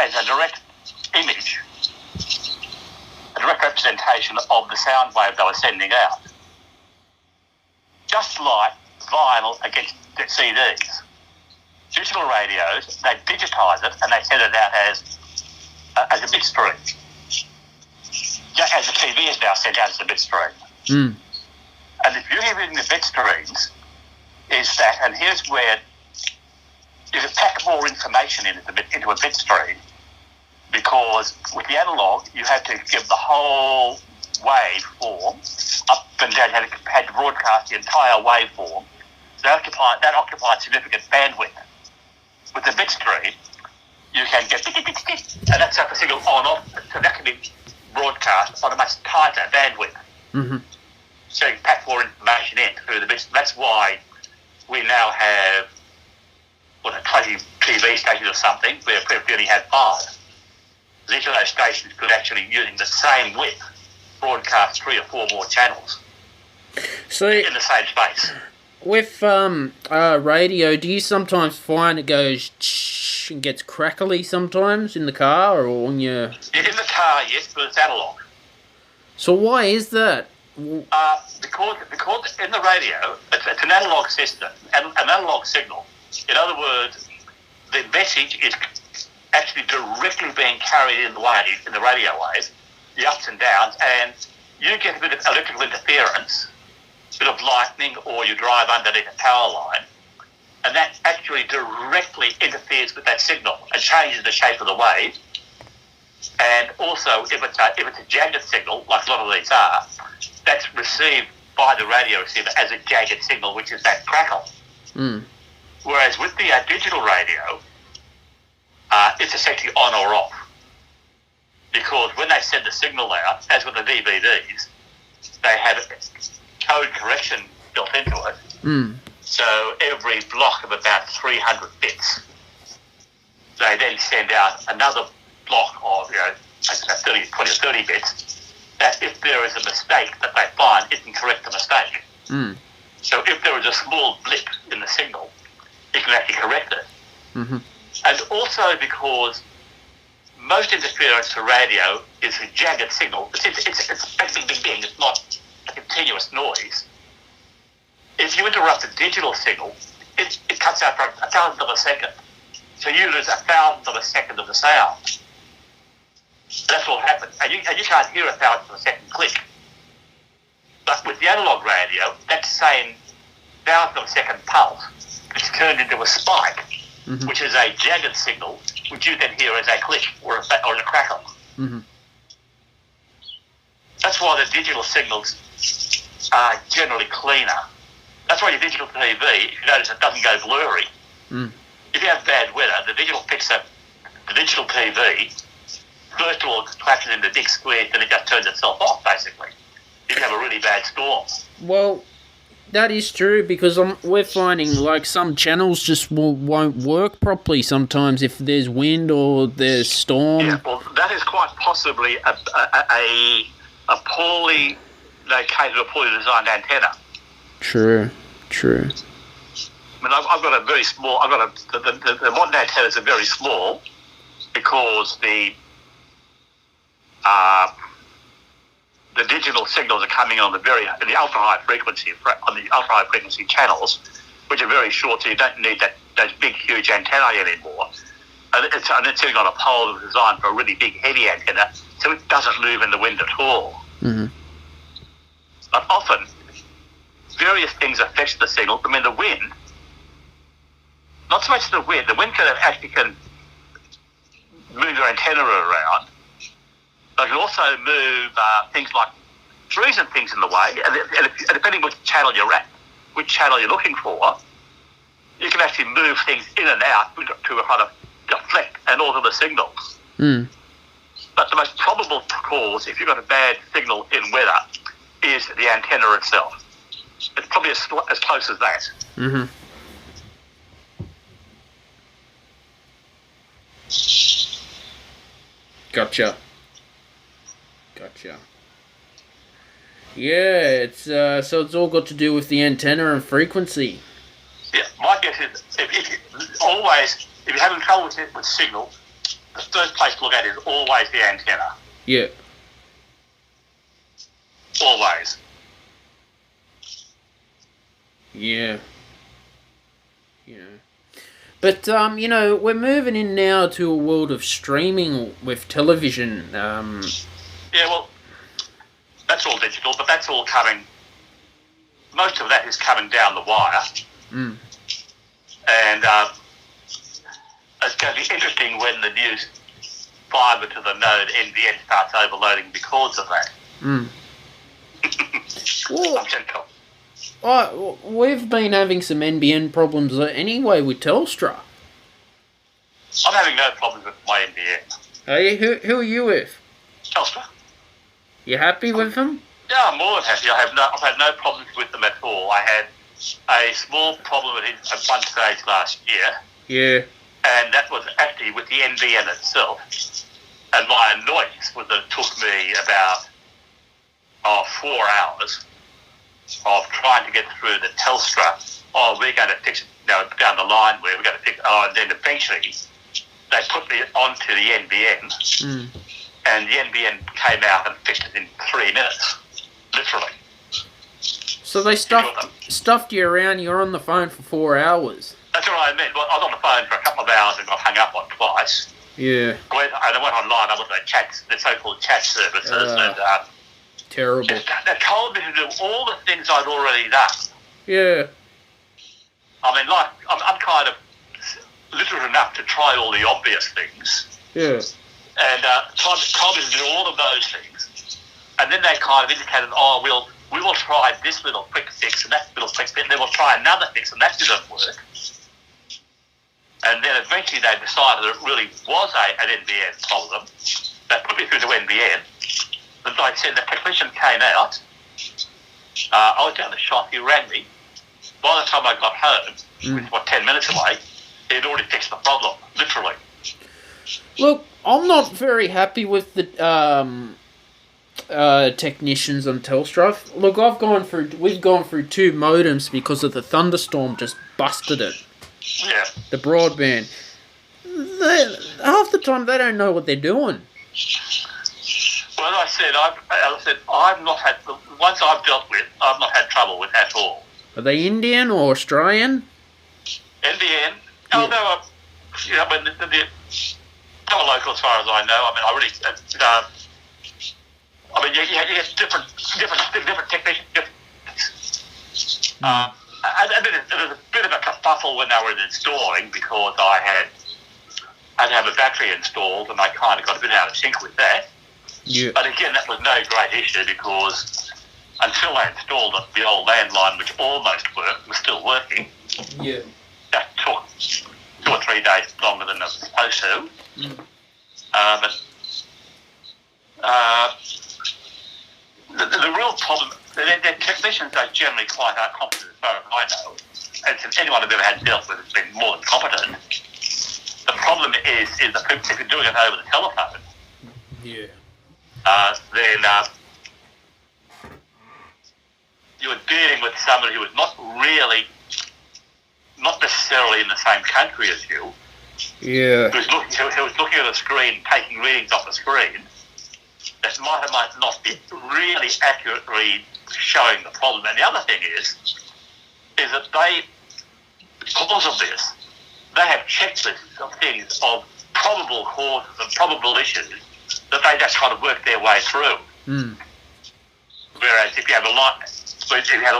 as a direct image, a direct representation of the sound wave they were sending out. Just like vinyl against CDs. Digital radios, they digitise it and they send it out as a bit stream. As the TV is now sent out as a bit stream. And the beauty of using the bit streams is that, and here's where you can pack more information into a bit stream, because with the analog, you have to give the whole waveform up and down, you had to broadcast the entire waveform. So that occupied significant bandwidth. With the bit stream, you can get, and that's up a signal on off, so that can be broadcast on a much tighter bandwidth. So you can pack more information in through the bits. That's why we now have 20 TV stations or something, where we only had 5. Each of those stations could actually, using the same width, broadcast 3 or 4 more channels in the same space.
With radio, do you sometimes find it goes and gets crackly sometimes in the car or on your...
In the car, yes, but it's analog.
So why is that?
Because in the radio, it's an analog system, an analog signal. In other words, the message is actually directly being carried in the radio waves, the ups and downs, and you get a bit of electrical interference, a bit of lightning, or you drive underneath a power line, and that actually directly interferes with that signal and changes the shape of the wave. And also, if it's a jagged signal, like a lot of these are, that's received by the radio receiver as a jagged signal, which is that crackle. Whereas with the digital radio, it's essentially on or off. Because when they send the signal out, as with the DVDs, they have code correction built into it. So every block of about 300 bits, they then send out another block of, 20 or 30 bits, that if there is a mistake that they find, it can correct the mistake. So if there is a small blip in the signal, it can actually correct it. And also because most interference to radio is a jagged signal. It's bing, bing, bing. It's not a continuous noise. If you interrupt a digital signal, it cuts out for 1,000th of a second. So you lose 1,000th of a second of the sound. That's what happens. And you can't hear 1,000th of a second click. But with the analog radio, that same 1,000th of a second pulse is turned into a spike, which is a jagged signal, which you then hear as a click or a crackle. That's why the digital signals are generally cleaner. That's why your digital TV, if you notice, it doesn't go blurry. If you have bad weather, the digital TV, first of all, crashes into big squares, and it just turns itself off, basically. If you have a really bad storm.
Well, that is true, because we're finding like some channels just won't work properly sometimes if there's wind or there's storm.
Yeah, well, that is quite possibly a poorly located or poorly designed antenna.
True.
I mean, I've got a very small. The modern antennas are very small because the digital signals are coming on the ultra high frequency channels, which are very short, so you don't need those big huge antennae anymore. And it's sitting on a pole that was designed for a really big heavy antenna, so it doesn't move in the wind at all.
Mm-hmm.
But often, various things affect the signal. I mean, the wind. Not so much the wind can move your antenna around. They can also move things like trees and things in the way, and depending which channel you're at, which channel you're looking for, you can actually move things in and out to kind of deflect and alter the signals.
Mm.
But the most probable cause, if you've got a bad signal in weather, is the antenna itself. It's probably as close as that.
Mm-hmm. Gotcha. Yeah, it's so it's all got to do with the antenna and frequency.
Yeah, my guess is if you're having trouble with signal, the first place to look at is always the antenna.
Yeah.
Always.
Yeah. But, we're moving in now to a world of streaming with television.
Yeah, well, that's all digital, but that's all coming. Most of that is coming down the wire.
Mm.
And it's going to be interesting when the new fibre to the node NBN starts overloading because of that.
Mm.
I'm gentle.
We've been having some NBN problems anyway with Telstra.
I'm having no problems with my NBN.
Hey, who are you with?
Telstra.
You happy with them?
Yeah, I'm more than happy. I've had no problems with them at all. I had a small problem at one stage last year.
Yeah.
And that was actually with the NBN itself. And my annoyance was that it took me about 4 hours of trying to get through the Telstra. We're going to fix it down the line where we're going to fix it. And then eventually they put me onto the NBN.
Mm.
And the NBN came out and fixed it in 3 minutes. Literally.
So they stuffed you around, you were on the phone for 4 hours.
That's what I meant. Well, I was on the phone for a couple of hours and got hung up on twice.
Yeah.
I went online, I went to the so-called chat services, and
terrible.
They told me to do all the things I'd already done.
Yeah.
I mean, like, I'm kind of literate enough to try all the obvious things.
Yeah.
And told me to do all of those things. And then they kind of indicated, we will try this little quick fix and that little quick fix, and then we'll try another fix, and that didn't work. And then eventually they decided that it really was an NBN problem. They put me through to NBN. And like I said, the technician came out. I was down the shop, he ran me. By the time I got home, which was 10 minutes away, he had already fixed the problem, literally.
Look, I'm not very happy with the technicians on Telstra. Look, we've gone through 2 modems because of the thunderstorm just busted it.
Yeah.
The broadband. Half the time they don't know what they're doing.
Well, as I said, I've not had, the ones I've dealt with, I've not had trouble with at all.
Are they Indian or Australian?
NBN. Oh, yeah. They were local as far as I know. You get different technicians. And there was a bit of a kerfuffle when they were installing because I had to have a battery installed, and I kind of got a bit out of sync with that.
Yeah.
But again, that was no great issue because until I installed the old landline, which almost worked, was still working.
Yeah.
That took to. But the real problem, their technicians are generally quite competent as far as I know. And since anyone I've ever had dealt with has been more than competent. The problem is that if you're doing it over the telephone, then you're dealing with somebody who is not necessarily in the same country as you.
Yeah.
Who's looking at a screen, taking readings off the screen that might not be really accurately showing the problem. And the other thing is that they, because of this, they have checklists of things, of probable causes and probable issues that they just kind of work their way through. Whereas if you have a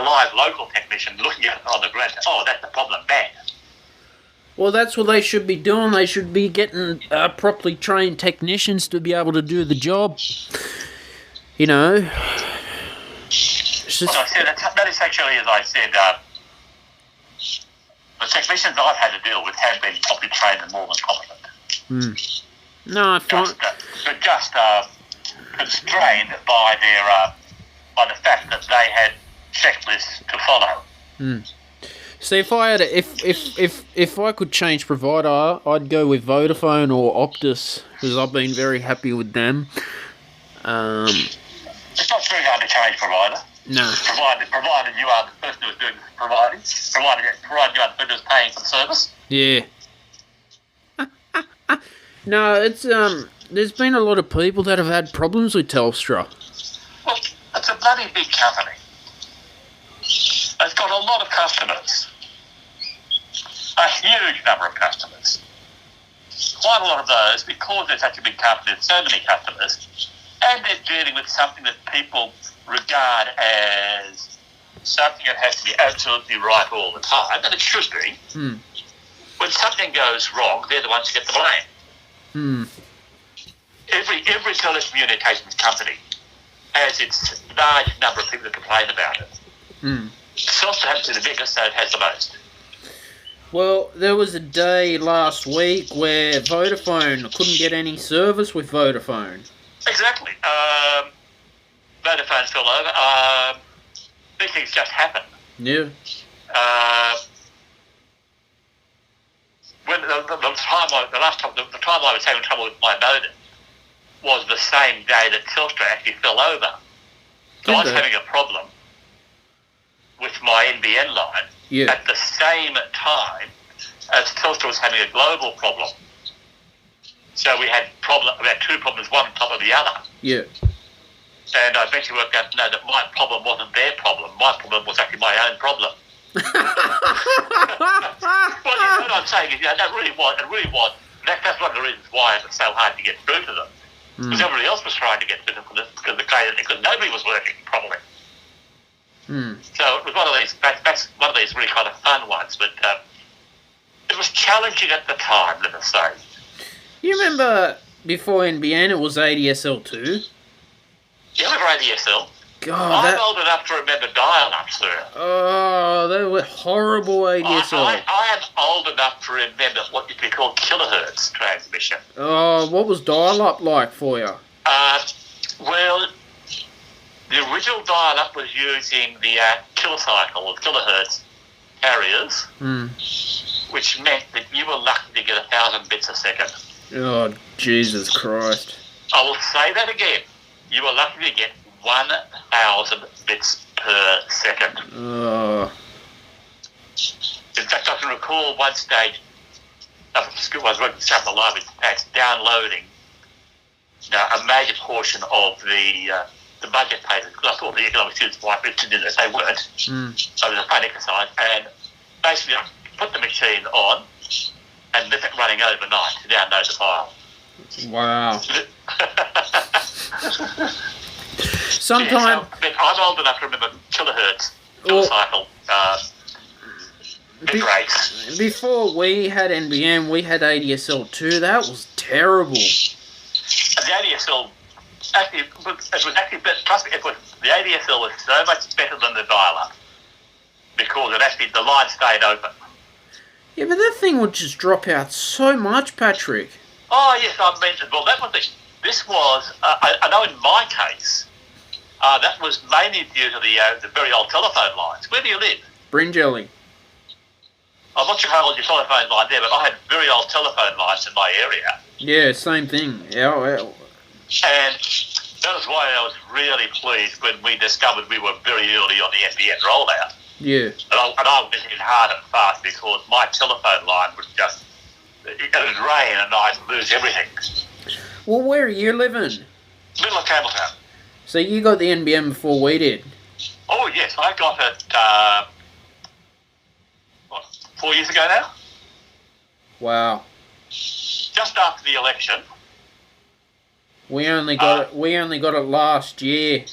live local technician looking at it on the ground, that's the problem, bang.
Well, that's what they should be doing. They should be getting properly trained technicians to be able to do the job. You know.
Well, I said, that is actually, as I said, the technicians I've had to deal with have been properly trained and more than competent.
No, I find...
Just constrained by by the fact that they had checklists to follow.
See, if I had if I could change provider, I'd go with Vodafone or Optus, because I've been very happy with them.
It's not very hard to change provider.
No.
Provided you are the person who's doing the providing, provided you are the person who's paying for the service.
Yeah. No, it's there's been a lot of people that have had problems with Telstra.
Well, it's a bloody big company. It's got a lot of customers. A huge number of customers. Quite a lot of those, because they're such a big company, there's so many customers, and they're dealing with something that people regard as something that has to be absolutely right all the time, and it should be. When something goes wrong, they're the ones who get the blame. Every telecommunications company has its large number of people that complain about it. Telstra happens to be the biggest, so it has the most.
Well, there was a day last week where Vodafone couldn't get any service with Vodafone.
Exactly. Vodafone fell over. These things just happen.
Yeah.
When the time I was having trouble with my modem was the same day that Telstra actually fell over. So I was having a problem with my NBN line at the same time as Telstra was having a global problem. So we had two problems, one on top of the other. Yeah. And I eventually worked out that my problem wasn't their problem. My problem was actually my own problem. Well, you know what I'm saying? It really was. That's one of the reasons why it was so hard to get through to them. Because everybody else was trying to get through to them because nobody was working properly. So it was one of these. That's one of these really kind of fun ones, but it was challenging at the time. Let us say. You
remember before NBN, it was ADSL2.
Yeah, I remember ADSL.
God,
I'm old enough to remember dial-up, sir.
Oh, they were horrible ADSL.
I am old enough to remember what used to be called kilohertz transmission.
Oh, what was dial-up like for you?
Well, the original dial-up was using the kilocycle or kilohertz carriers, which meant that you were lucky to get 1,000 bits a second.
Oh, Jesus Christ.
I will say that again. You were lucky to get 1,000 bits per second.
Oh.
In fact, I can recall one stage up at school, I was working at the library, downloading a major portion of the budget papers, because I thought the economic students might be interested in it. They weren't. So it was a fun exercise. And basically, I put the machine on and left it running overnight to download the file.
Wow.
Sometime I'm old enough to remember kilohertz kilocycle bit rates.
Before we had NBN, we had ADSL2. That was terrible.
And the ADSL actually it was actually better. Trust me, the ADSL was so much better than the dial-up because the line stayed open.
Yeah, but that thing would just drop out so much, Patrick.
Oh, yes, I mentioned. Well, that was this was, I know in my case, that was mainly due to the very old telephone lines. Where do you live?
Bringelly.
I'm not sure how old your telephone line there, but I had very old telephone lines in my area.
Yeah, same thing. Yeah.
And that was why I was really pleased when we discovered we were very early on the NBN rollout.
Yeah.
And I went in hard and fast because my telephone line would just, it would rain and I'd lose everything.
Well, where are you living?
Middle of Campbelltown.
So you got the NBN before we did?
Oh, yes, I got it, 4 years ago now?
Wow.
Just after the election.
We only got it last year.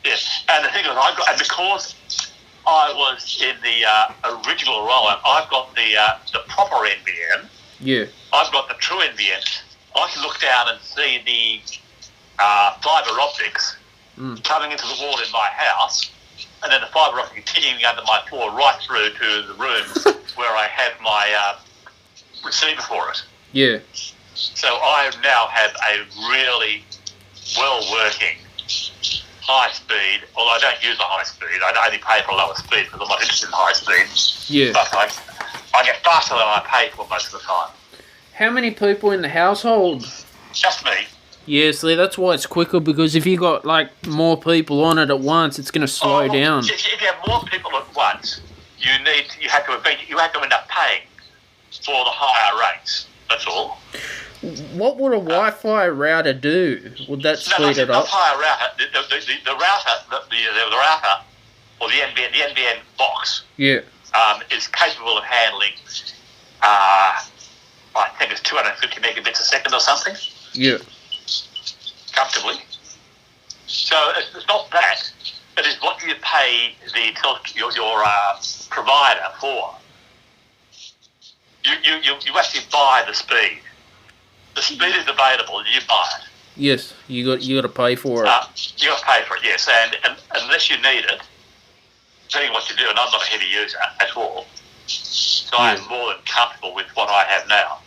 Yes, and the thing is, and because I was in the original rollout, I've got the proper NBN.
Yeah.
I've got the true NBN. I can look down and see the fibre optics coming into the wall in my house, and then the fibre optic continuing under my floor right through to the room where I have my receiver for it.
Yeah.
So I now have a really well-working high speed, although I don't use a high speed. I only pay for a lower speed because I'm not interested in high speed.
Yeah.
But I get faster than I pay for most of the time.
How many people in the household?
Just me.
Yeah, see, that's why it's quicker, because if you got, like, more people on it at once, it's going to slow down.
If you have more people at once, you have to end up paying for the higher rates. That's all.
What would a Wi-Fi router do? Would that speed it up?
The higher router, the router, or the NBN box, is capable of handling, I think it's 250 megabits a second or something.
Yeah.
Comfortably. So it's not that. It is what you pay your provider for. You actually buy the speed. The speed is available. You buy it.
Yes, you got to pay for it.
You got to pay for it. Yes, and unless you need it, depending on what you do, and I'm not a heavy user at all, so I am more than comfortable with what I have now.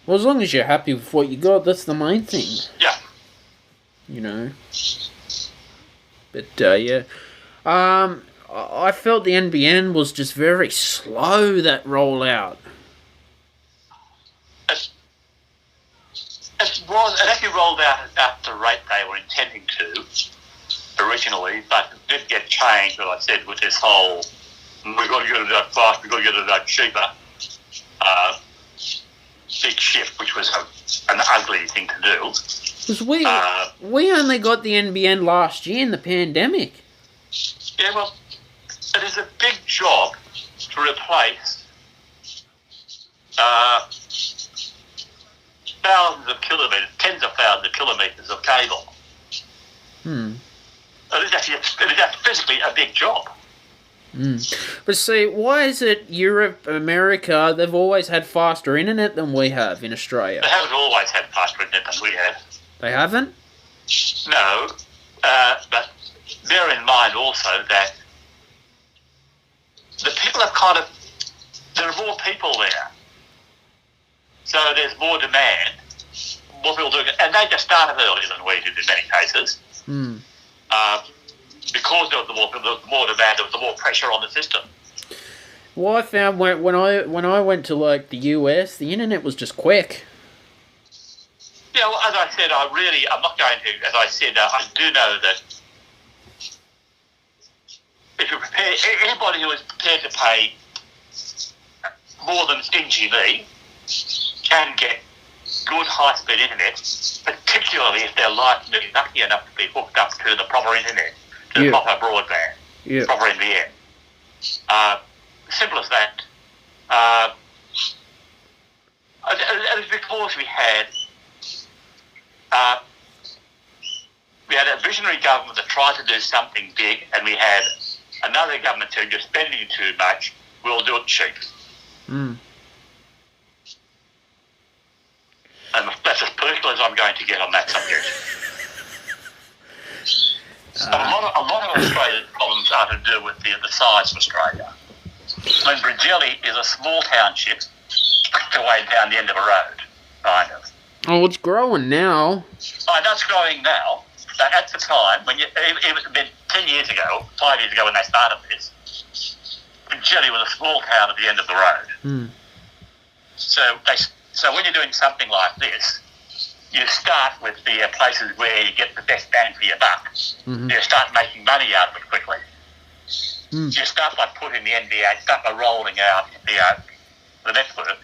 Well, as long as you're happy with what you got, that's the main thing.
Yeah.
You know. But, yeah. I felt the NBN was just very slow, that rollout.
It actually rolled out at the rate they were intending to originally, but it did get changed, as I said, with this whole, we've got to get it out fast, we've got to get it out cheaper, big shift, which was an ugly thing to do.
Because we only got the NBN last year in the pandemic.
Yeah, well, it is a big job to replace thousands of kilometres, tens of thousands of kilometres of cable. It is actually physically a big job.
But see, why is it Europe, America, they've always had faster internet than we have in Australia?
They haven't always had faster internet than we have.
They haven't?
No, but bear in mind also that the people have there are more people there. So there's more demand, more people doing it, and they just started earlier than we did in many cases. Because there was more demand, there was more pressure on the system.
Well, I found when I went to like the US, the internet was just quick.
Yeah, well, as I said, I'm not going to. As I said, I do know that if you're prepared, anybody who is prepared to pay more than stingy me can get good high-speed internet, particularly if they're lucky enough to be hooked up to the proper internet, to the proper broadband, proper NBN. Simple as that. It was because we had a visionary government that tried to do something big, and we had another government who just spending too much, we'll do it cheap. And that's as political as I'm going to get on that subject. A lot of Australia's problems are to do with the size of Australia. I mean, Bringelly is a small township tucked away down the end of a road. kind of.
Oh, it's growing now.
Oh, that's growing now. But at the time, when it was 10 years ago, 5 years ago when they started this, Jelly was a small town at the end of the road.
Mm.
So when you're doing something like this, you start with the places where you get the best bang for your buck.
Mm-hmm.
You start making money out of it quickly.
Mm.
You start by putting the NBA, start by rolling out the network.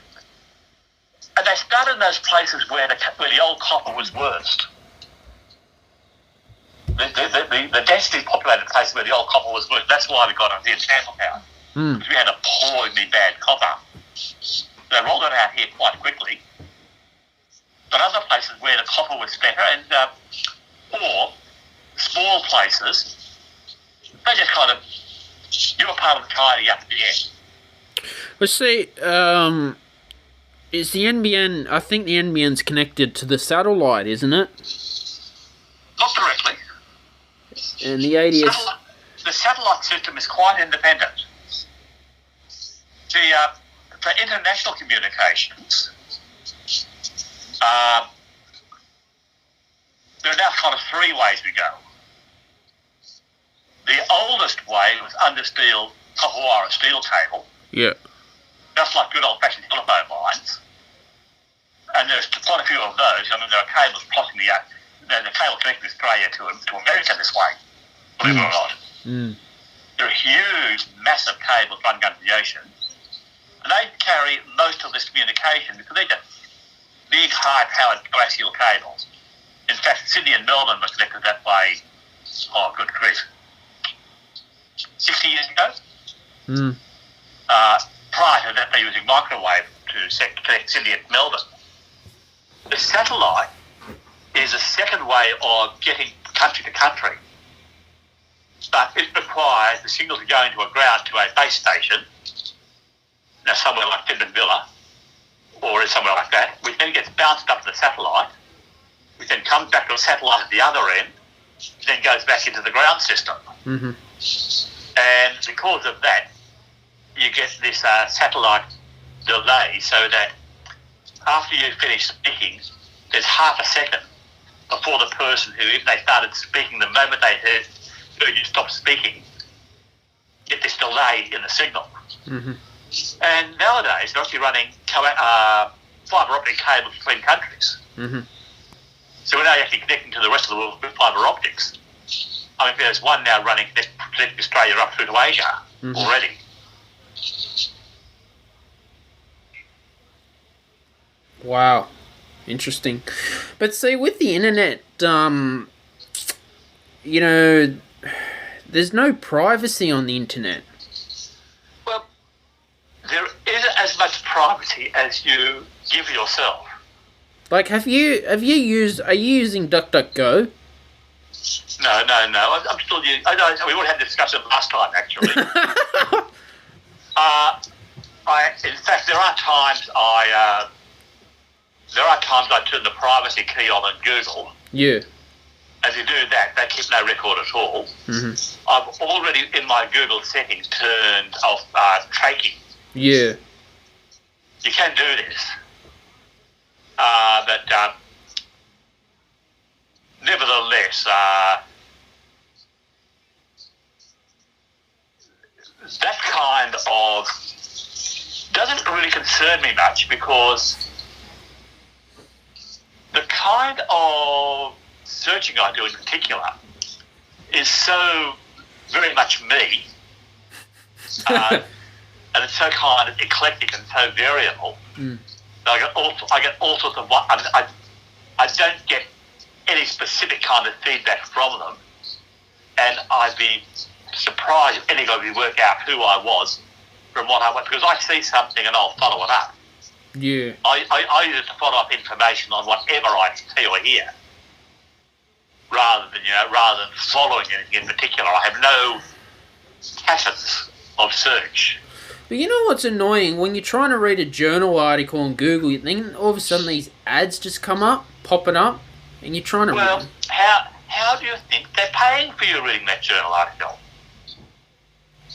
And they started in those places where the old copper was worst. The densely populated places where the old copper was worst. That's why we got it here in Campbelltown. Because we had appallingly bad copper. They rolled it out here quite quickly. But other places where the copper was better, and or small places, they just kind of, you were part of the tidy up at the end.
Well, see, is the NBN, I think the NBN's connected to the satellite, isn't it?
Not directly.
And the ADS...
The satellite system is quite independent. For international communications, there are now kind of three ways we go. The oldest way was under steel, copper wire and steel cable.
Yeah.
Just like good old-fashioned telephone lines. And there's quite a few of those. I mean, there are cables crossing the cable connecting Australia to America this way, believe it or not.
Mm.
There are huge, massive cables running under the ocean. And they carry most of this communication because they're just big, high-powered coaxial cables. In fact, Sydney and Melbourne were connected that way, good grief, 60 years ago.
Mm.
Prior to that, they were using microwave to connect Sydney and Melbourne. The satellite is a second way of getting country to country. But it requires the signal to go into a ground to a base station, now somewhere like Finland Villa, or somewhere like that, which then gets bounced up to the satellite, which then comes back to a satellite at the other end, which then goes back into the ground system.
Mm-hmm.
And because of that, you get this satellite delay, so that after you finish speaking, there's half a second before the person who, if they started speaking, the moment they heard you stop speaking, get this delay in the signal.
Mm-hmm.
And nowadays, they're actually running fibre optic cables between countries.
Mm-hmm.
So we're now actually connecting to the rest of the world with fibre optics. I mean, there's one now running connecting Australia up through to Asia already.
Wow. Interesting. But see, with the internet, you know, there's no privacy on the internet.
Well, there isn't as much privacy as you give yourself.
Like, are you using DuckDuckGo?
No. I'm still using. We would have had this discussion last time, actually. In fact, there are times I turn the privacy key on in Google.
Yeah.
As you do that, they keep no record at all. Mm-hmm. I've already, in my Google settings, turned off tracking.
Yeah.
You can do this. But nevertheless, that kind of doesn't really concern me much, because the kind of searching I do in particular is so very much me, and it's so kind of eclectic and so variable. I get all sorts of. I don't get any specific kind of feedback from them, and I'd be surprised if anybody would work out who I was from what I went, because I see something and I'll follow it up.
Yeah.
I use it to follow up information on whatever I see or hear, rather than following anything in particular. I have no facets of search.
But you know what's annoying? When you're trying to read a journal article on Google, then all of a sudden these ads just come up, popping up, and you're trying to read.
Well, how do you think they're paying for you reading that journal article?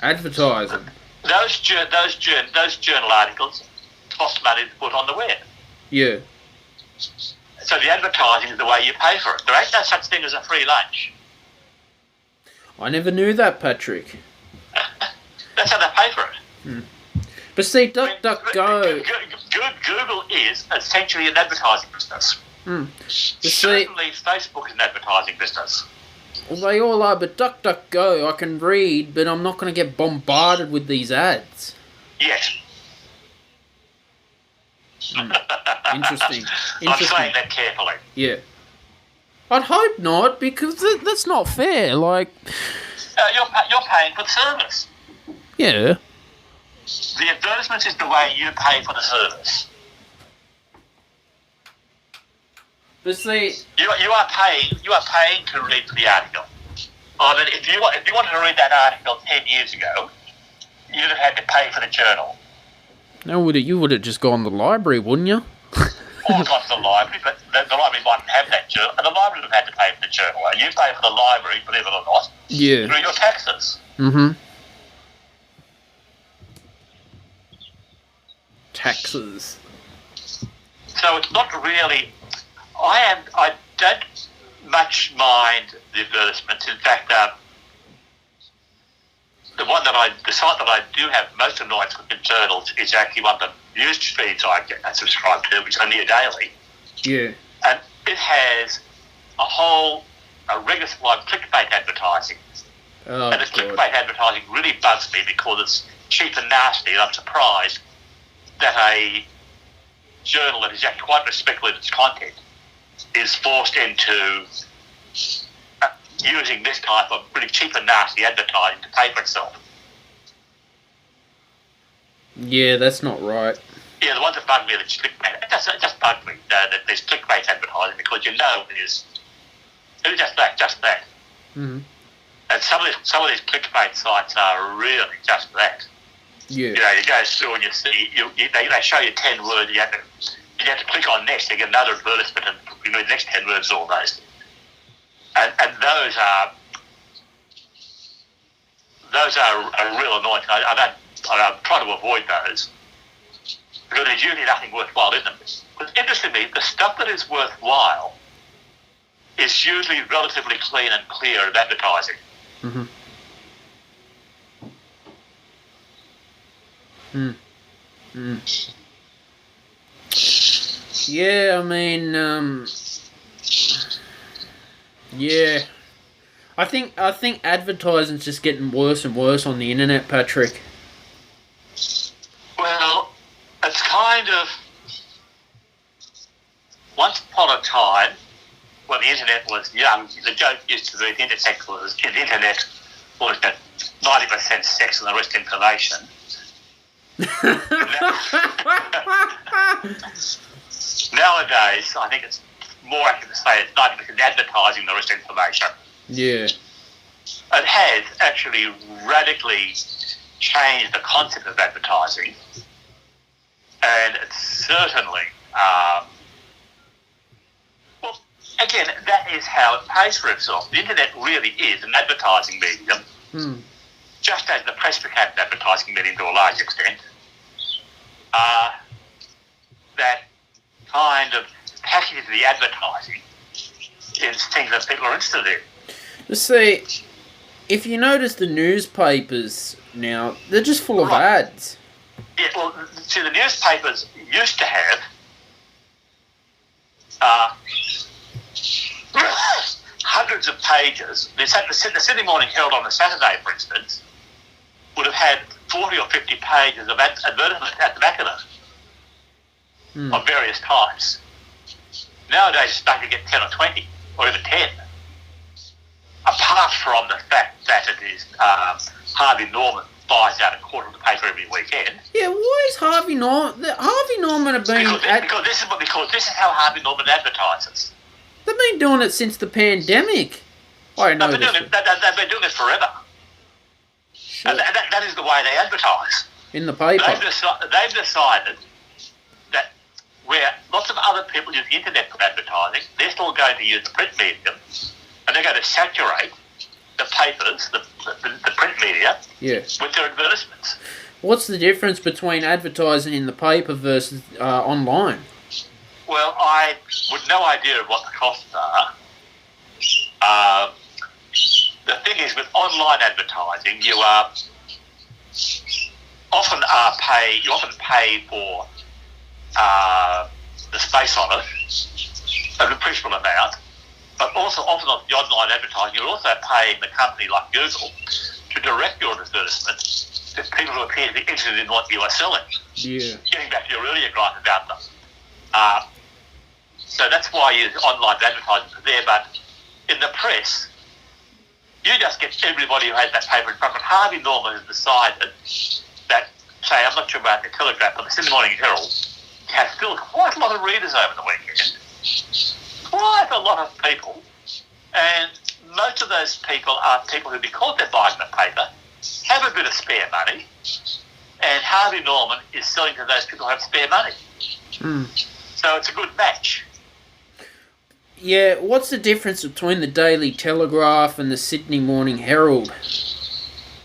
Advertising.
Those journal articles cost money to put on the web.
Yeah.
So the advertising is the way you pay for it. There ain't no such thing as a free lunch.
I never knew that, Patrick.
That's how they pay for it.
But see, DuckDuckGo...
Google is essentially an advertising business. Certainly Facebook is an advertising business.
Well, they all are, but DuckDuckGo I can read, but I'm not going to get bombarded with these ads.
Yes.
Interesting.
I'm saying that carefully.
Yeah. I'd hope not, because that's not fair. Like,
you're paying for the service.
Yeah.
The advertisement is the way you pay for the service.
But see,
you are paying to read the article. I mean, if you wanted to read that article 10 years ago, you'd have had to pay for the journal.
No, you would have just gone to the library, wouldn't you?
Or gone to the library, but the library mightn't have that journal, and the library would have had to pay for the journal. You pay for the library, believe it or not,
yeah,
through your taxes.
Taxes.
So it's not really. I don't much mind the advertisements. In fact, the site that I do have most annoyance with the journals is actually one of the news feeds I subscribe to, which is Near Daily.
Yeah.
And it has a regular supply of clickbait advertising.
Oh,
and this clickbait advertising really bugs me because it's cheap and nasty, and I'm surprised that a journal that is actually quite respectful of its content is forced into using this type of really cheap and nasty advertising to pay for itself.
Yeah, that's not right.
Yeah, the ones that bug me are the clickbait. It just bugs me that there's clickbait advertising because it is just that.
Mm-hmm.
And some of these clickbait sites are really just that.
Yeah.
You know, you go through and you see, they show you 10 words, you have to click on next, you get another advertisement, and you know the next 10 words almost. And those are a real annoyance. I try to avoid those because there's usually nothing worthwhile in them. But interestingly, the stuff that is worthwhile is usually relatively clean and clear of advertising.
Mm-hmm. Yeah, I mean, yeah. I think advertising's just getting worse and worse on the internet, Patrick.
Well, it's kind of once upon a time when the internet was young, the joke used to be the internet was 90% sex and the rest information. Nowadays, I think it's more accurate to say it's 90% advertising, the rest information.
Yeah.
It has actually radically changed the concept of advertising, and it's certainly, well, again, that is how it pays for itself. The internet really is an advertising medium, just as the press became an advertising medium to a large extent. That kind of packages the advertising is things that people are interested in.
You see, if you notice the newspapers now, they're just full of ads.
Yeah, well, see, the newspapers used to have hundreds of pages. The Sydney Morning Herald on a Saturday, for instance, would have had 40 or 50 pages of advertisements at the back of it of various types. Nowadays, it's starting to get 10 or 20, or even 10. Apart from the fact that it is Harvey Norman buys out a quarter of the paper every weekend.
Yeah, why is Harvey Norman? Harvey Norman have been
because this is how Harvey Norman advertises.
They've been doing it since the pandemic. I know
they've been doing it forever. Sure. And that is the way they advertise.
In the paper.
They've decided that where lots of other people use the internet for advertising, they're still going to use the print medium, and they're going to saturate the papers, the print media, with their advertisements.
What's the difference between advertising in the paper versus online?
Well, with no idea of what the costs are, the thing is with online advertising, you often pay for the space on it, an appreciable amount, but also often on the online advertising, you're also paying the company like Google to direct your advertisement to people who appear to be interested in what you are selling.
Yeah.
Getting back to your earlier gripe about them. So that's why online advertising is there, but in the press, you just get everybody who has that paper in front. But Harvey Norman has decided that, say, I'm not sure about the Telegraph, but the Sydney Morning Herald has still quite a lot of readers over the weekend. Quite a lot of people. And most of those people are people who, because they're buying the paper, have a bit of spare money. And Harvey Norman is selling to those people who have spare money. So it's a good match.
Yeah, what's the difference between the Daily Telegraph and the Sydney Morning Herald?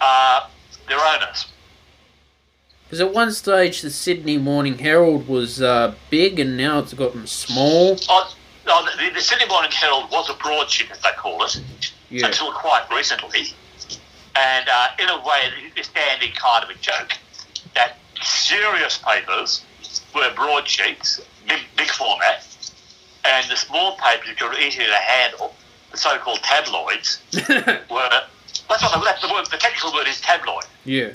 Their owners.
Because at one stage the Sydney Morning Herald was big and now it's gotten small.
The Sydney Morning Herald was a broadsheet, as they call it, until quite recently. And in a way, it's standing kind of a joke that serious papers were broadsheets, big format, and the small papers which are easier to handle, the so-called tabloids, were... That's the word. The technical word is tabloid.
Yeah.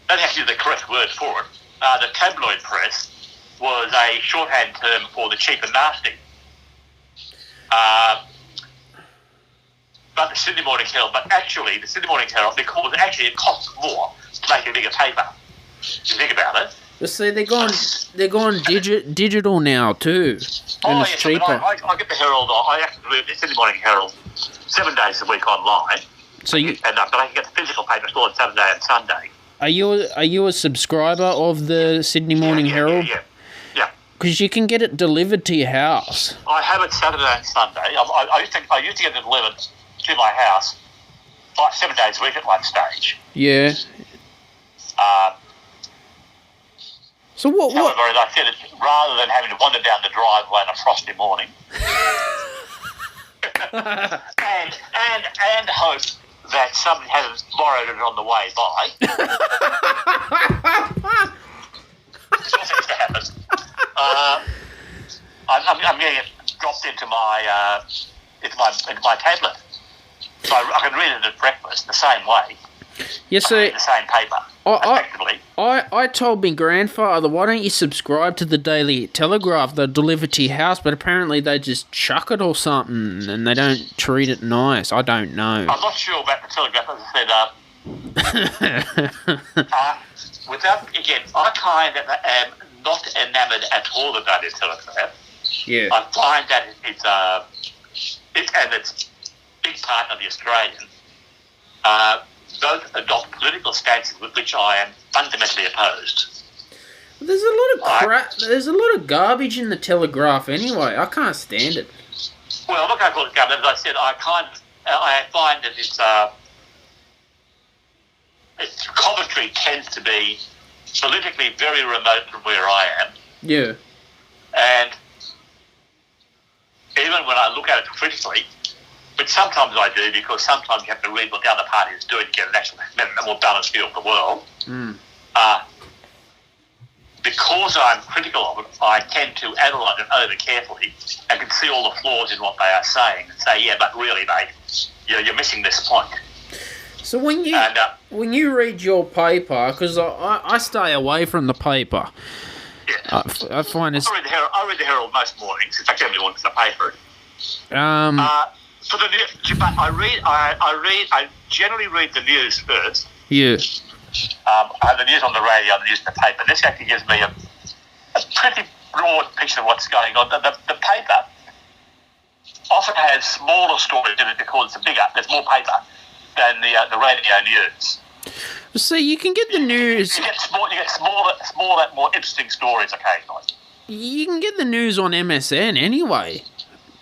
That's actually the correct word for it. The tabloid press was a shorthand term for the cheap and nasty. But the Sydney Morning Herald, the Sydney Morning Herald, because actually it costs more to make a bigger paper. If you think about it.
But see, they're going digital now too, and it's cheaper.
I get the Herald. I actually read the Sydney Morning Herald 7 days a week online.
So
but I can get the physical paper still on Saturday and Sunday.
Are you a subscriber of the Sydney Morning Herald?
Yeah.
Because you can get it delivered to your house.
I have it Saturday and Sunday. I used to get it delivered to my house 7 days a week at one stage.
Yeah. So what?
However, as I said, rather than having to wander down the driveway on a frosty morning, and hope that somebody hasn't borrowed it on the way by. Still seems to happen. I'm getting it dropped into my tablet, so I can read it at breakfast the same way.
You see,
the same paper. Effectively.
I told my grandfather, why don't you subscribe to the Daily Telegraph? They'll deliver to your house, but apparently they just chuck it or something, and they don't treat it nice. I don't know.
I'm not sure about the Telegraph, as I said. I kind of am not enamoured at all of Daily Telegraph.
Yeah.
I find that it's a big part of the Australian. Both adopt political stances with which I am fundamentally opposed.
There's a lot of crap. There's a lot of garbage in the Telegraph anyway. I can't stand it.
Well, I'm not going to call it garbage. As I said, I find that its commentary tends to be politically very remote from where I am.
Yeah. And
even when I look at it critically, which sometimes I do, because sometimes you have to read what the other party is doing to get a more balanced view of the world. Because I'm critical of it, I tend to analyse it over carefully and can see all the flaws in what they are saying and say, yeah, but really, mate, you're missing this point.
So when you read your paper, because I stay away from the paper.
Yeah.
I find it's...
I read the Herald most mornings. In fact, every morning I pay for it. But I generally read the news first.
Yeah.
I have the news on the radio and the news in the paper. This actually gives me a pretty broad picture of what's going on. The paper often has smaller stories in it because it's bigger. There's more paper than the radio news.
See, you can get the news...
You get smaller, more interesting stories occasionally.
You can get the news on MSN anyway.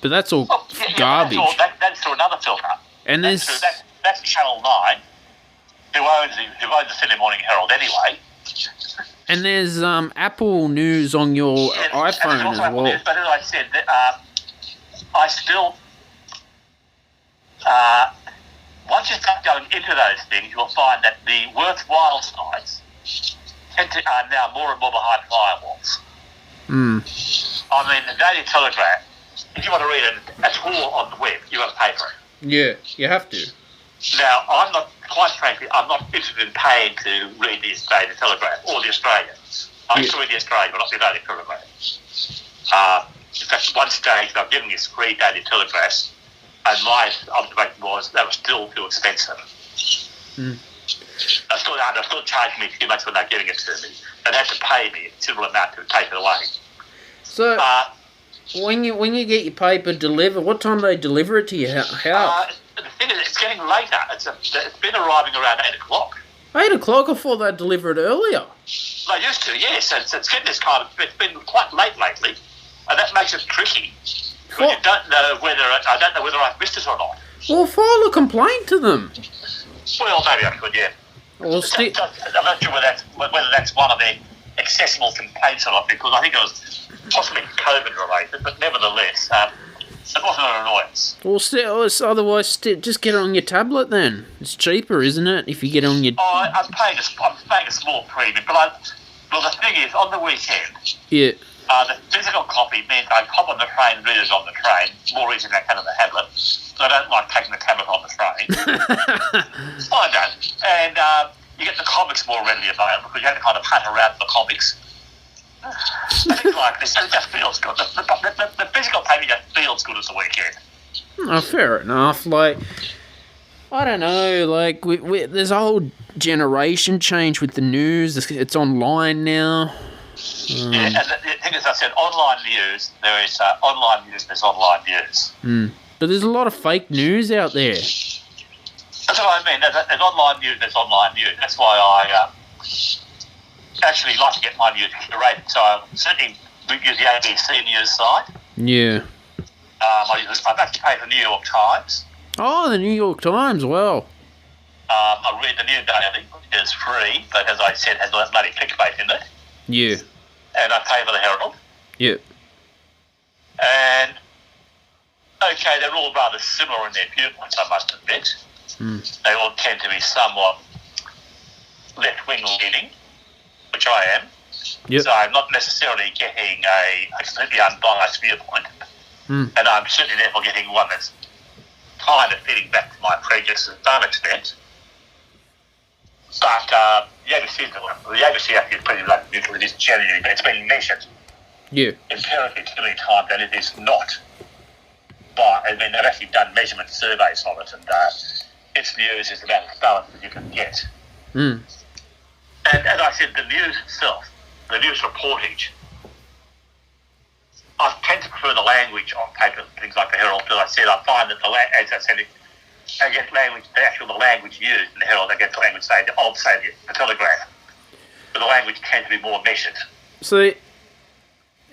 But that's all garbage.
That's through another filter.
And
that's Channel 9, who owns the Sydney Morning Herald anyway.
And there's Apple News on your iPhone as well.
News, but as I said, I still, once you start going into those things, you'll find that the worthwhile sites are now more and more behind firewalls. I mean, the Daily Telegraph, if you want to read a tour on the web, you've got to pay for it.
Yeah, you have to.
Now, quite frankly, I'm not interested in paying to read the Daily Telegraph or the Australian. I used to read the Australian, but not the Daily Telegraph. In fact, at one stage, they were giving us free Daily Telegraphs, and my observation was they were still too expensive. They still charging me too much when they're giving it to me. They'd have to pay me a considerable amount to take it away.
So, when you get your paper delivered, what time do they deliver it to your house?
The thing is, it's getting later. It's been arriving around 8 o'clock.
8 o'clock? I thought they'd deliver it earlier.
They used to, yes. It's getting this kind of... It's been quite late lately, and that makes it tricky. Because I don't know whether I've missed it or not.
Well, file a complaint to them.
Well, maybe I could, yeah.
Well,
I'm not sure whether that's one of their accessible complaints or not, because I think it was possibly COVID related, but nevertheless, it wasn't an annoyance.
Well, otherwise, just get it on your tablet then. It's cheaper, isn't it? If you get it on your...
I'm paying a small premium, but the thing is, on the weekend,
yeah.
The physical copy means I hop on the train, read it on the train, more easy than I can on the tablet. So I don't like taking the tablet on the train. I don't. And you get the comics more readily available because you have to kind of hunt around the comics. Things like this, it just feels good. The physical paper just feels good as the weekend.
Oh, fair enough. Like, I don't know, like, there's a whole generation change with the news. It's online now.
Yeah, and the thing is, I said, online news, there is online news, there's online news.
But there's a lot of fake news out there.
That's what I mean. There's online news, there's online news. That's why I actually like to get my news curated. So I certainly use the ABC News site.
Yeah.
I've actually paid for the New York Times.
Oh, the New York Times, wow.
I read the New Daily, which is free, but as I said, has a lot of bloody clickbait in it.
Yeah.
And I pay for the Herald.
Yeah.
And, okay, they're all rather similar in their viewpoints, I must admit. They all tend to be somewhat left-wing leaning, which I am.
Yep.
So I'm not necessarily getting a completely unbiased viewpoint. And I'm certainly therefore getting one that's kind of fitting back to my prejudices to some extent. But the ABC is the one. The ABC actually is pretty neutral. It is generally, but it's been measured empirically too many times, and it is not. But I mean, they've actually done measurement surveys on it, and its news is about as balanced as you can get. And as I said, the news itself, the news reportage, I tend to prefer the language on paper, things like the Herald. As I said, I find that I get the language used in the Herald, I get the language, say the Telegraph. But the language tends to be more measured.
So,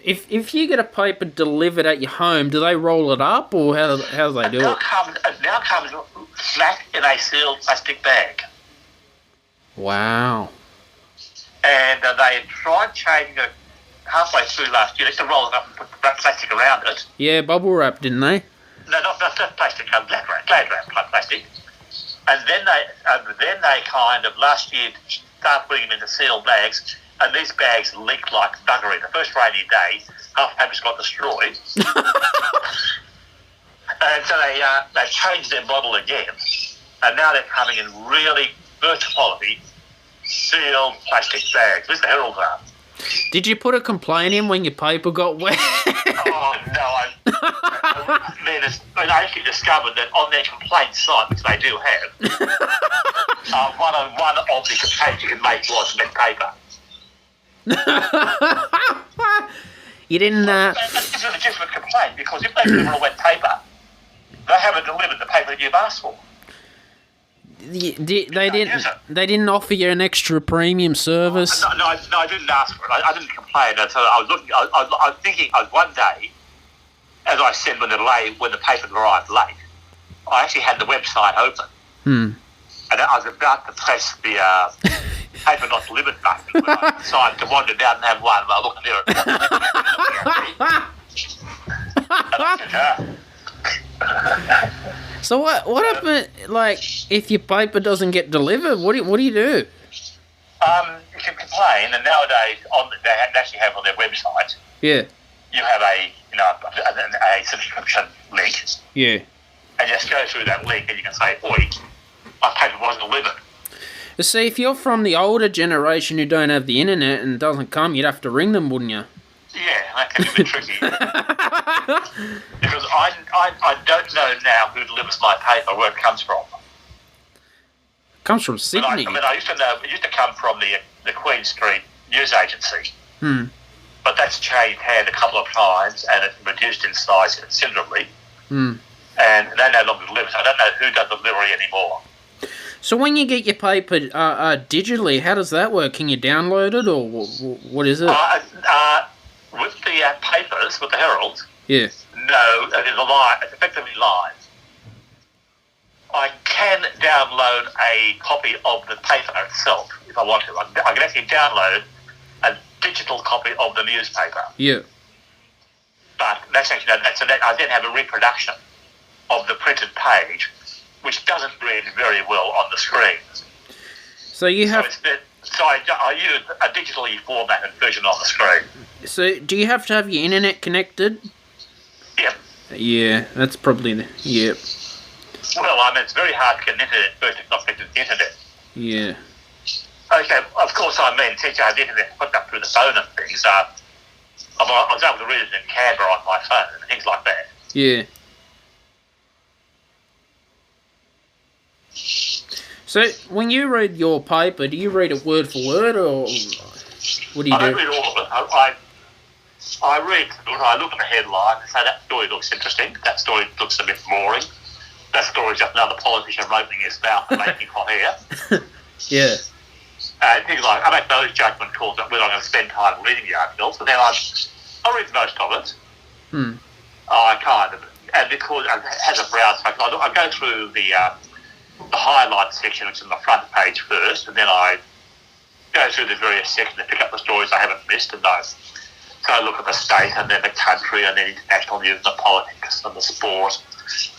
if you get a paper delivered at your home, do they roll it up, or how do they do it?
It now comes flat in a sealed plastic bag.
Wow.
And they tried changing it halfway through last year. They used to roll it up and put plastic around it.
Yeah, bubble wrap, didn't they?
No, not plastic, glad wrap plastic. And then they kind of last year started putting them into sealed bags, and these bags leaked like buggery. The first rainy day, half the papers got destroyed. And so they changed their model again, and now they're coming in really first quality sealed plastic bags. This is the Herald are.
Did you put a complaint in when your paper got wet?
Oh, no. I actually discovered that on their complaint site, which they do have, one of the complaints you can make was met paper.
You didn't...
It's a legitimate complaint, because if they deliver a wet paper, they haven't delivered the paper that you've asked for.
They didn't offer you an extra premium service?
No, I didn't ask for it. I didn't complain. So I was looking. I was thinking. One day, as I said, when the paper arrived late, I actually had the website open, and I was about to press the paper not delivered button. When I decided to wander down and have one, I looked near it.
So what happened? Like, if your paper doesn't get delivered, what do you do?
You can complain, and nowadays they actually have on their website.
Yeah.
You have a subscription link.
Yeah.
And just go through that link, and you can say, "Oi, my paper wasn't delivered."
See, if you're from the older generation who don't have the internet and doesn't come, you'd have to ring them, wouldn't you?
Yeah, that can be a bit tricky. Because I don't know now who delivers my paper, where it comes from.
Comes from Sydney.
I used to know it used to come from the Queen Street news agency. But that's changed hand a couple of times, and it's reduced in size considerably. And they no longer deliver. So I don't know who does the delivery anymore.
So when you get your paper digitally, how does that work? Can you download it, or what is it?
With the papers, with the Herald,
yeah.
No, it is it's effectively live. I can download a copy of the paper itself if I want to. I can actually download a digital copy of the newspaper.
Yeah.
But that's actually I then have a reproduction of the printed page, which doesn't read very well on the screen.
So you have.
So I use a digitally formatted version on the screen.
So do you have to have your internet connected?
Yeah.
Yeah, that's probably the. Yeah.
Well, it's very hard to get internet first if not connected to the internet.
Yeah.
Okay, of course, since I have the internet hooked up through the phone and things, I was able to read it in Canberra on my phone and things like that.
Yeah. So, when you read your paper, do you read it word for word, or what do you do?
I don't read all of it. I read, I look at the headline and say, that story looks interesting, that story looks a bit boring, that story is just another politician opening his mouth and making hot air.
Yeah.
Things like, I make those judgment calls on whether I'm going to spend time reading the articles, and then I read most of it. I kind of, and because it has a browse function, I go through the highlight section, which is on the front page first, and then I go through the various sections to pick up the stories I haven't missed, and I look at the state, and then the country, and then international news, and the politics, and the sport,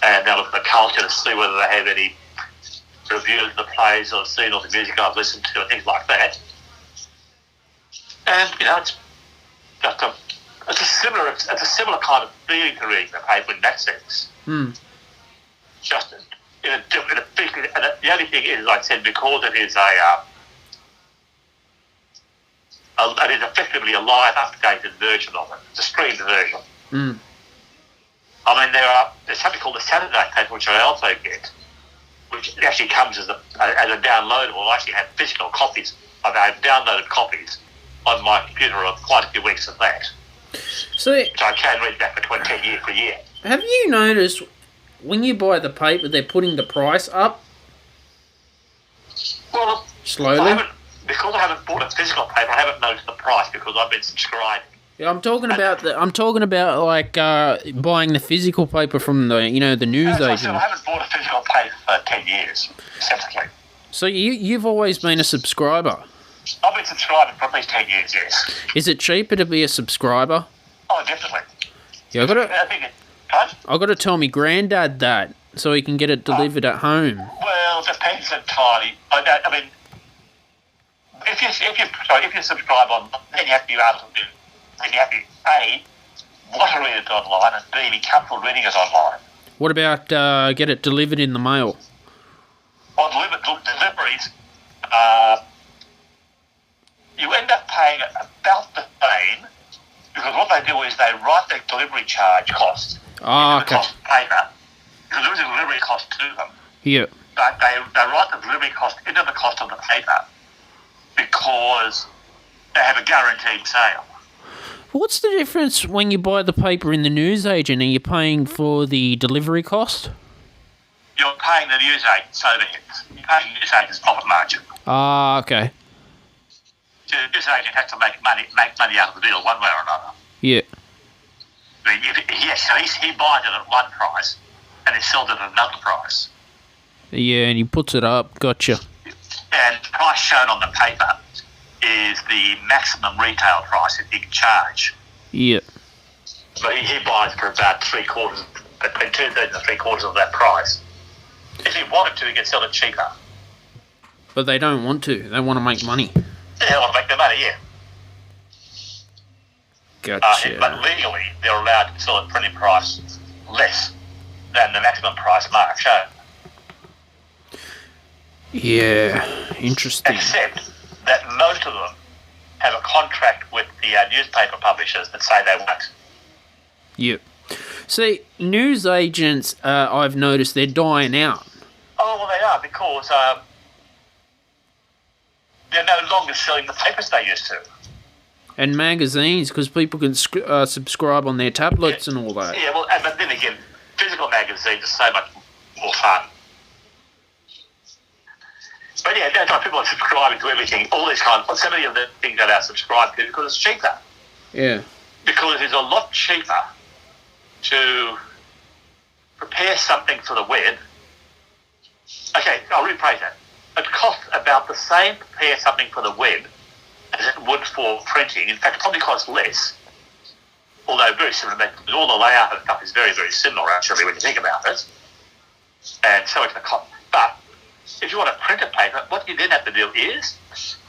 and then look at the culture to see whether they have any reviews of the plays or seen or the music I've listened to, and things like that. And it's just it's a similar kind of feeling to reading the paper in that sense. Just in a big, and the only thing is, like I said, because it is it is effectively a live, updated version of it. It's a streamed version. There's something called the Saturday paper, which I also get, which actually comes as a downloadable. I actually have physical copies. I have downloaded copies on my computer of quite a few weeks of that. So I can read back between 10 years per year.
Have you noticed when you buy the paper, they're putting the price up?
Well,
slowly.
Because I haven't bought a physical paper, I haven't noticed the price because I've been subscribing.
Yeah, I'm talking about like buying the physical paper from the the news agent.
I haven't bought a physical paper for 10 years, essentially.
So you've always been a subscriber?
I've been subscribing for at least 10 years, yes.
Is it cheaper to be a subscriber?
Oh, definitely.
Yeah, I got to tell me granddad that so he can get it delivered at home.
Well, it depends entirely. If you subscribe on, then you have to be able to do. Then you have to A, want to read it online, and B, be comfortable reading it online.
What about get it delivered in the mail?
On deliveries, you end up paying about the same, because what they do is they write their delivery charge costs into the cost of paper, because there is a delivery cost to them.
Yeah.
But they write the delivery cost into the cost of the paper because they have a guaranteed sale.
What's the difference when you buy the paper in the newsagent? Are you paying for the delivery cost?
You're paying the newsagent's overheads. You're paying the newsagent's profit margin.
Okay.
So the newsagent has to make money out of the deal one way or another.
Yeah.
I mean, he buys it at one price and he sells it at another price.
Yeah, and he puts it up. Gotcha.
Yeah, And the price shown on the paper is the maximum retail price that he can charge.
Yeah.
But he buys for about between 2/3 and 3/4 of that price. If he wanted to, he could sell it cheaper.
But they don't want to. They want to make money.
They want to make their money, yeah.
Gotcha.
But legally, they're allowed to sell at printing price less than the maximum price mark shown.
Yeah, interesting.
Except that most of them have a contract with the newspaper publishers that say they won't.
Yep. See, news agents, I've noticed they're dying out.
Oh, well, they are, because they're no longer selling the papers they used to.
And magazines, because people can subscribe on their tablets and all that.
Yeah, well, but then again, physical magazines are so much more fun. But yeah, that's why people are subscribing to everything. All these so many of the things that are subscribed to because it's cheaper.
Yeah.
Because it's a lot cheaper to prepare something for the web. Okay, I'll rephrase that. It costs about the same to prepare something for the web as it would for printing. In fact, it probably costs less, although very similar. But all the layout and stuff is very, very similar, actually, when you think about it. And so it's a cost. But if you want to print a paper, what you then have to do is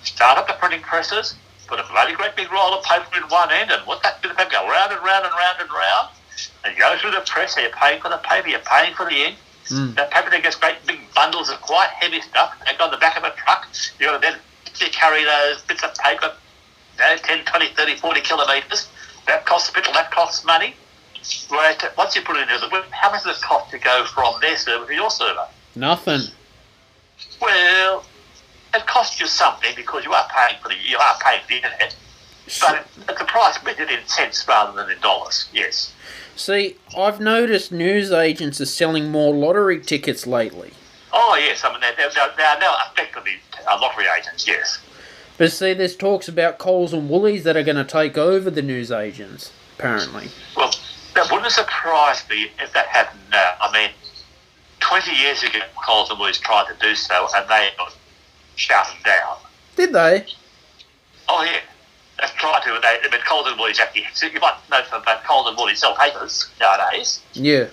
start up the printing presses, put a bloody great big roll of paper in one end, and what that bit of paper go round and round and round and round, and you go through the press, so you're paying for the paper, you're paying for the ink. That paper then gets great big bundles of quite heavy stuff, and go on the back of a truck. You've got to then carry those bits of paper, 10, 20, 30, 40 kilometres. That costs a bit, that costs money. Whereas once you put it into the web, how much does it cost to go from their server to your server?
Nothing.
Well, it costs you something because you are paying for the internet, but it's a price measured in cents rather than in dollars. Yes.
See, I've noticed news agents are selling more lottery tickets lately.
Oh yes, I mean they're now effectively lottery agents. Yes.
But see, there's talks about Coles and Woolies that are going to take over the news agents, apparently.
Well, that wouldn't surprise me if that happened now. I mean, 20 years ago, Coles and Woolies tried to do so, and they got shouted down.
Did they?
Oh, yeah. They tried to. But Coles and Woolies actually... You might know that Coles and Woolies sell papers nowadays.
Yeah.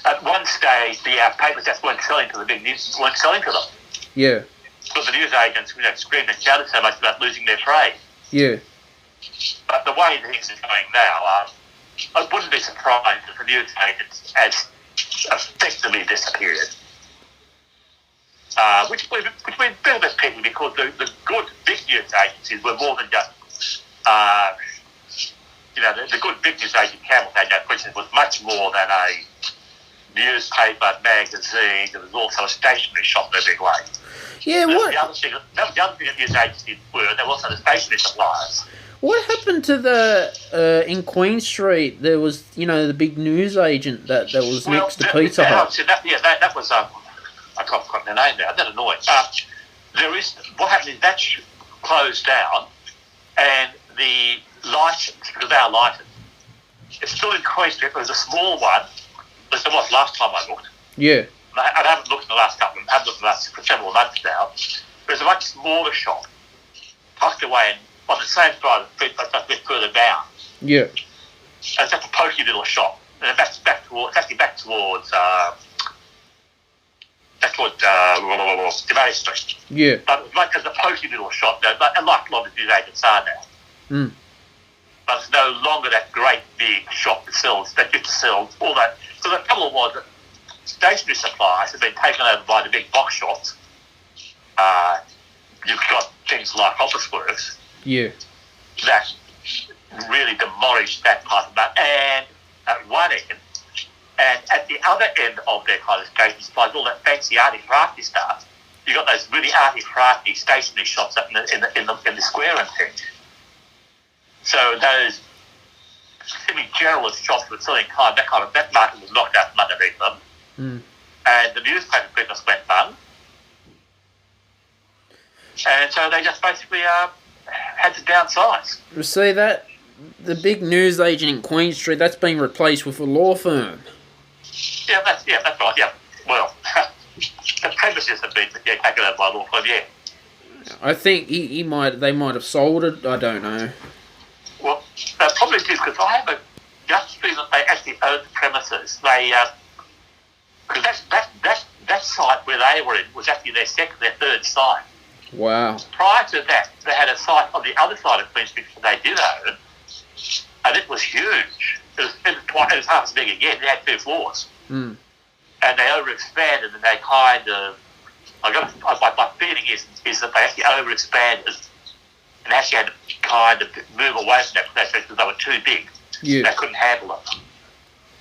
At one stage, the papers just weren't selling to the big news, weren't selling to them.
Yeah.
Because the news agents screamed and shouted so much about losing their trade.
Yeah.
But the way things are going now, I wouldn't be surprised if the news agents has effectively disappeared. Which would benefit people because the good big news agencies were more than just, the good big news agent Campbell had no question was much more than a newspaper, magazine. There was also a stationery shop in a big way.
Yeah, what?
The other thing that news agencies were, there were also the stationery suppliers.
What happened to the in Queen Street? There was, the big news agent that was next to Pizza Hut.
That was I can't quite the name now. That annoying. What happened is that closed down, and the license, because they are licensed, it's still in Queen Street. It was a small one. As it was last time I looked.
Yeah.
I haven't looked in the last couple. I haven't looked in the last for several months now. There's a much smaller shop tucked away on the same side of the street, but just a bit further down.
Yeah.
And it's just a pokey little shop, and it's back towards Devay Street.
Yeah.
But it's a pokey little shop now, and like a lot of news agents are now. But it's no longer that great big shop that used to sell all that. So the trouble was that stationery supplies have been taken over by the big box shops. You've got things like Officeworks.
Yeah.
That really demolished that part of that. And at one end, and at the other end of their kind of stationery supplies, all that fancy arty-crafty stuff, you got those really arty-crafty stationery shops up in the square and things. So those semi-generalist shops were selling that market was knocked out from underneath them. And the newspaper business went bung. And so they just basically had to downsize.
See that the big news agent in Queen Street, that's been replaced with a law firm.
Yeah, that's right. Yeah. Well, the premises have been taken over by a law firm. Yeah.
I think they might have sold it. I don't know.
Well, they probably did, because I have a just through that they actually own the premises. They because that site where they were in was actually their third site.
Wow.
Prior to that, they had a site on the other side of Queen Street that they did own, and it was huge. It was half as big again. It had 2 floors.
Mm.
And they overexpanded, and they kind of... My feeling is that they actually overexpanded and actually had to kind of move away from that because they were too big.
Yeah.
They couldn't handle it.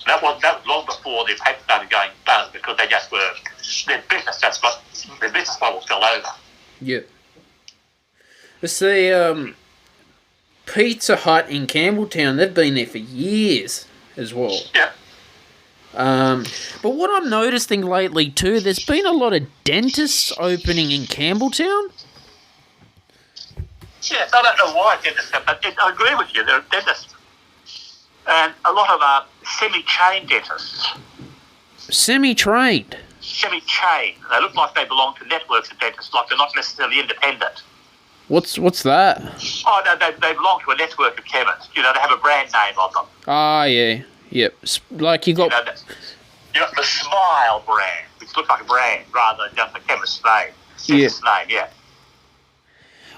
And that was long before their paper started going buzz, because they just were... Their business model fell over.
Yeah. Let's see, Pizza Hut in Campbelltown, they've been there for years as well.
Yeah.
But what I'm noticing lately too, there's been a lot of dentists opening in Campbelltown.
Yes, I don't know why dentists, but I agree with you, there are dentists. And a lot of semi-chain dentists.
Semi-trained?
Semi-chain. They look like they belong to networks of dentists, like they're not necessarily independent.
What's that?
Oh, no, they belong to a network of chemists. You know, they have a brand name on them.
Ah, yeah. Yep. Like you got...
You got the Smile brand, which looks like a brand rather than just a chemist's name. Chemist's name, yeah.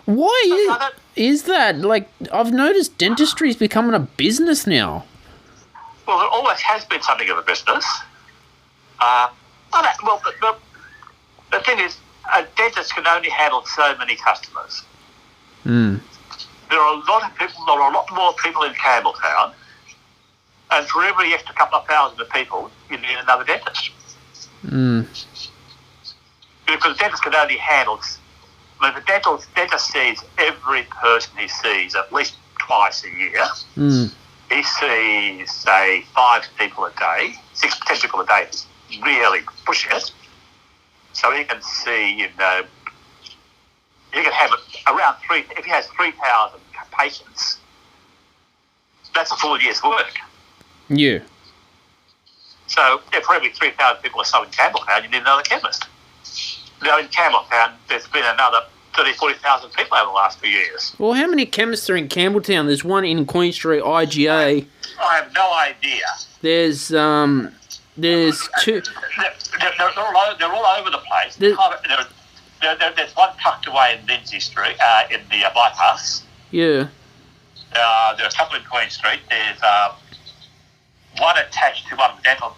Why is that? Like, I've noticed dentistry is becoming a business now.
Well, it always has been something of a business. The thing is, a dentist can only handle so many customers.
Mm.
There are a lot more people in Campbelltown, and for every extra couple of thousand of people, you need another dentist.
Mm.
Because the dentist can only handle... I mean, the dentist sees every person he sees at least twice a year.
Mm.
He sees, say, 5 people a day, 10 people a day, really pushing it. So he can see, you know, he can have around if he has 3,000 patients, that's a full year's work.
Yeah.
So if for every 3,000 people or so in Campbelltown, you need another chemist. Now in Campbelltown, there's been another 30,000, 40,000 people over the last few years.
Well, how many chemists are in Campbelltown? There's one in Queen Street, IGA.
I have no idea.
There's 2.
They're all over the place. There's one tucked away in Lindsay Street, in the bypass.
Yeah.
There are a couple in Queen Street. There's one attached to one of the medical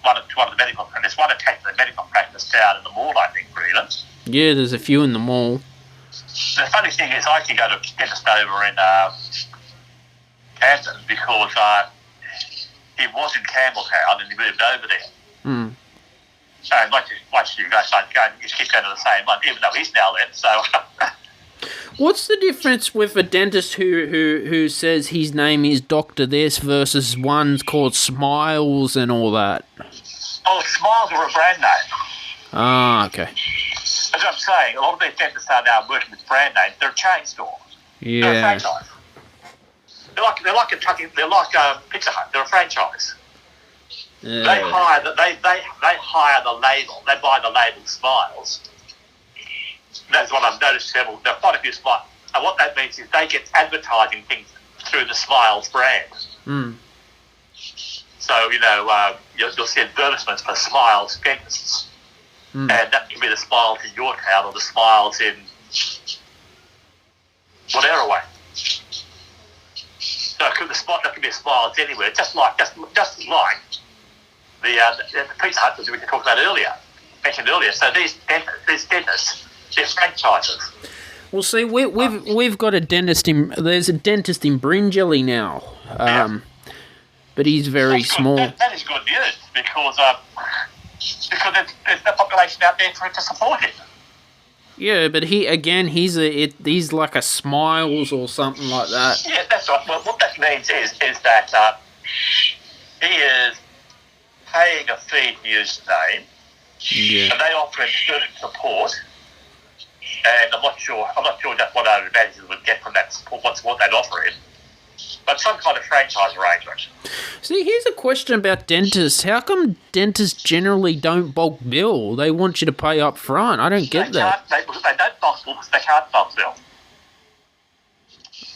practice. One attached to the medical practice down in the mall, I think, really.
Yeah, there's a few in the mall.
The funny thing is, I actually go to a dentist over in Camden because he was in Campbelltown and he moved over there.
Mm.
So once you guys start going, you just keep going to the same one, even though he's now there. So.
What's the difference with a dentist who says his name is Dr. This versus one's called Smiles and all that?
Oh, Smiles are a brand name.
Ah, okay.
As I'm saying, a lot of these dentists are now working with brand names. They're chain stores.
Yeah.
They're a franchise. They're like Pizza Hut. They're a franchise. They hire the label. They buy the label Smiles. That's what I've noticed. There are quite a few Smiles, and what that means is they get advertising things through the Smiles brand.
Mm.
So you'll see advertisements for Smiles dentists. Mm. And that can be the Smiles in your town or the Smiles in whatever way. So that could be a Smiles anywhere, just like the Pizza Hut that we talked about mentioned earlier. So these dentists, they're franchises.
Well, see, we've got a dentist there's a dentist in Bringelly now, but he's very small.
That is good news because there's no population out there for it to support it.
Yeah, but he's like a Smiles or something like that.
Yeah, that's right. Well, what that means is that he is paying a fee to use the name.
Yeah.
And they offer him certain support. And I'm not sure just what other advantages would get from that support, what they'd offer him. But some kind of franchise arrangement.
See, here's a question about dentists. How come dentists generally don't bulk bill? They want you to pay up front. I don't get that.
They don't bulk possible because they can't fulfill.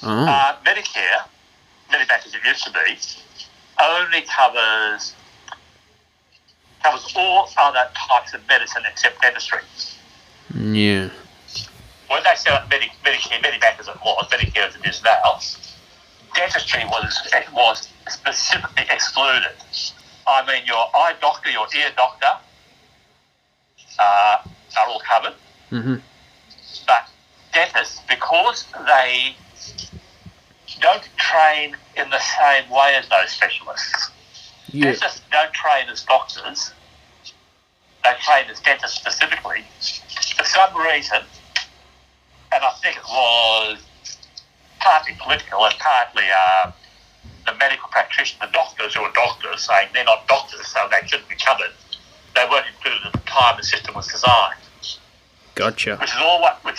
Oh.
Medicare, Medibank as it used to be, only covers all other types of medicine except dentistry.
Yeah.
When they set up Medicare, Medibank as it was, Medicare as it is now, dentistry was specifically excluded. I mean, your eye doctor, your ear doctor are all covered.
Mm-hmm.
But dentists, because they don't train in the same way as those specialists.
Yeah.
Dentists don't train as doctors. They train as dentists specifically. For some reason, and I think it was partly political and partly the medical practitioners, the doctors who are doctors, saying they're not doctors, so they shouldn't be covered. They weren't included at the time the system was designed.
Gotcha.
Which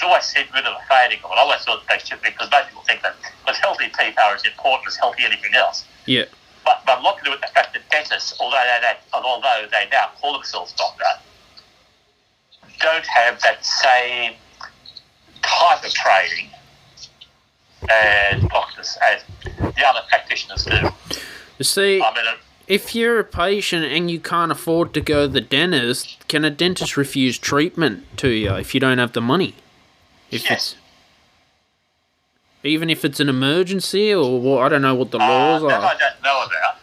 always seemed rid of the fading of it. I always thought they should be, because most people think that because healthy teeth are as important as healthy anything else.
Yeah.
But a lot to do with the fact that dentists, although they now call themselves doctor, don't have that same type of training as doctors, as the other practitioners do.
You see,
I mean,
if you're a patient and you can't afford to go to the dentist, can a dentist refuse treatment to you if you don't have the money?
yes.
Even if it's an emergency, or well, I don't know what the laws
That
are.
I don't know about.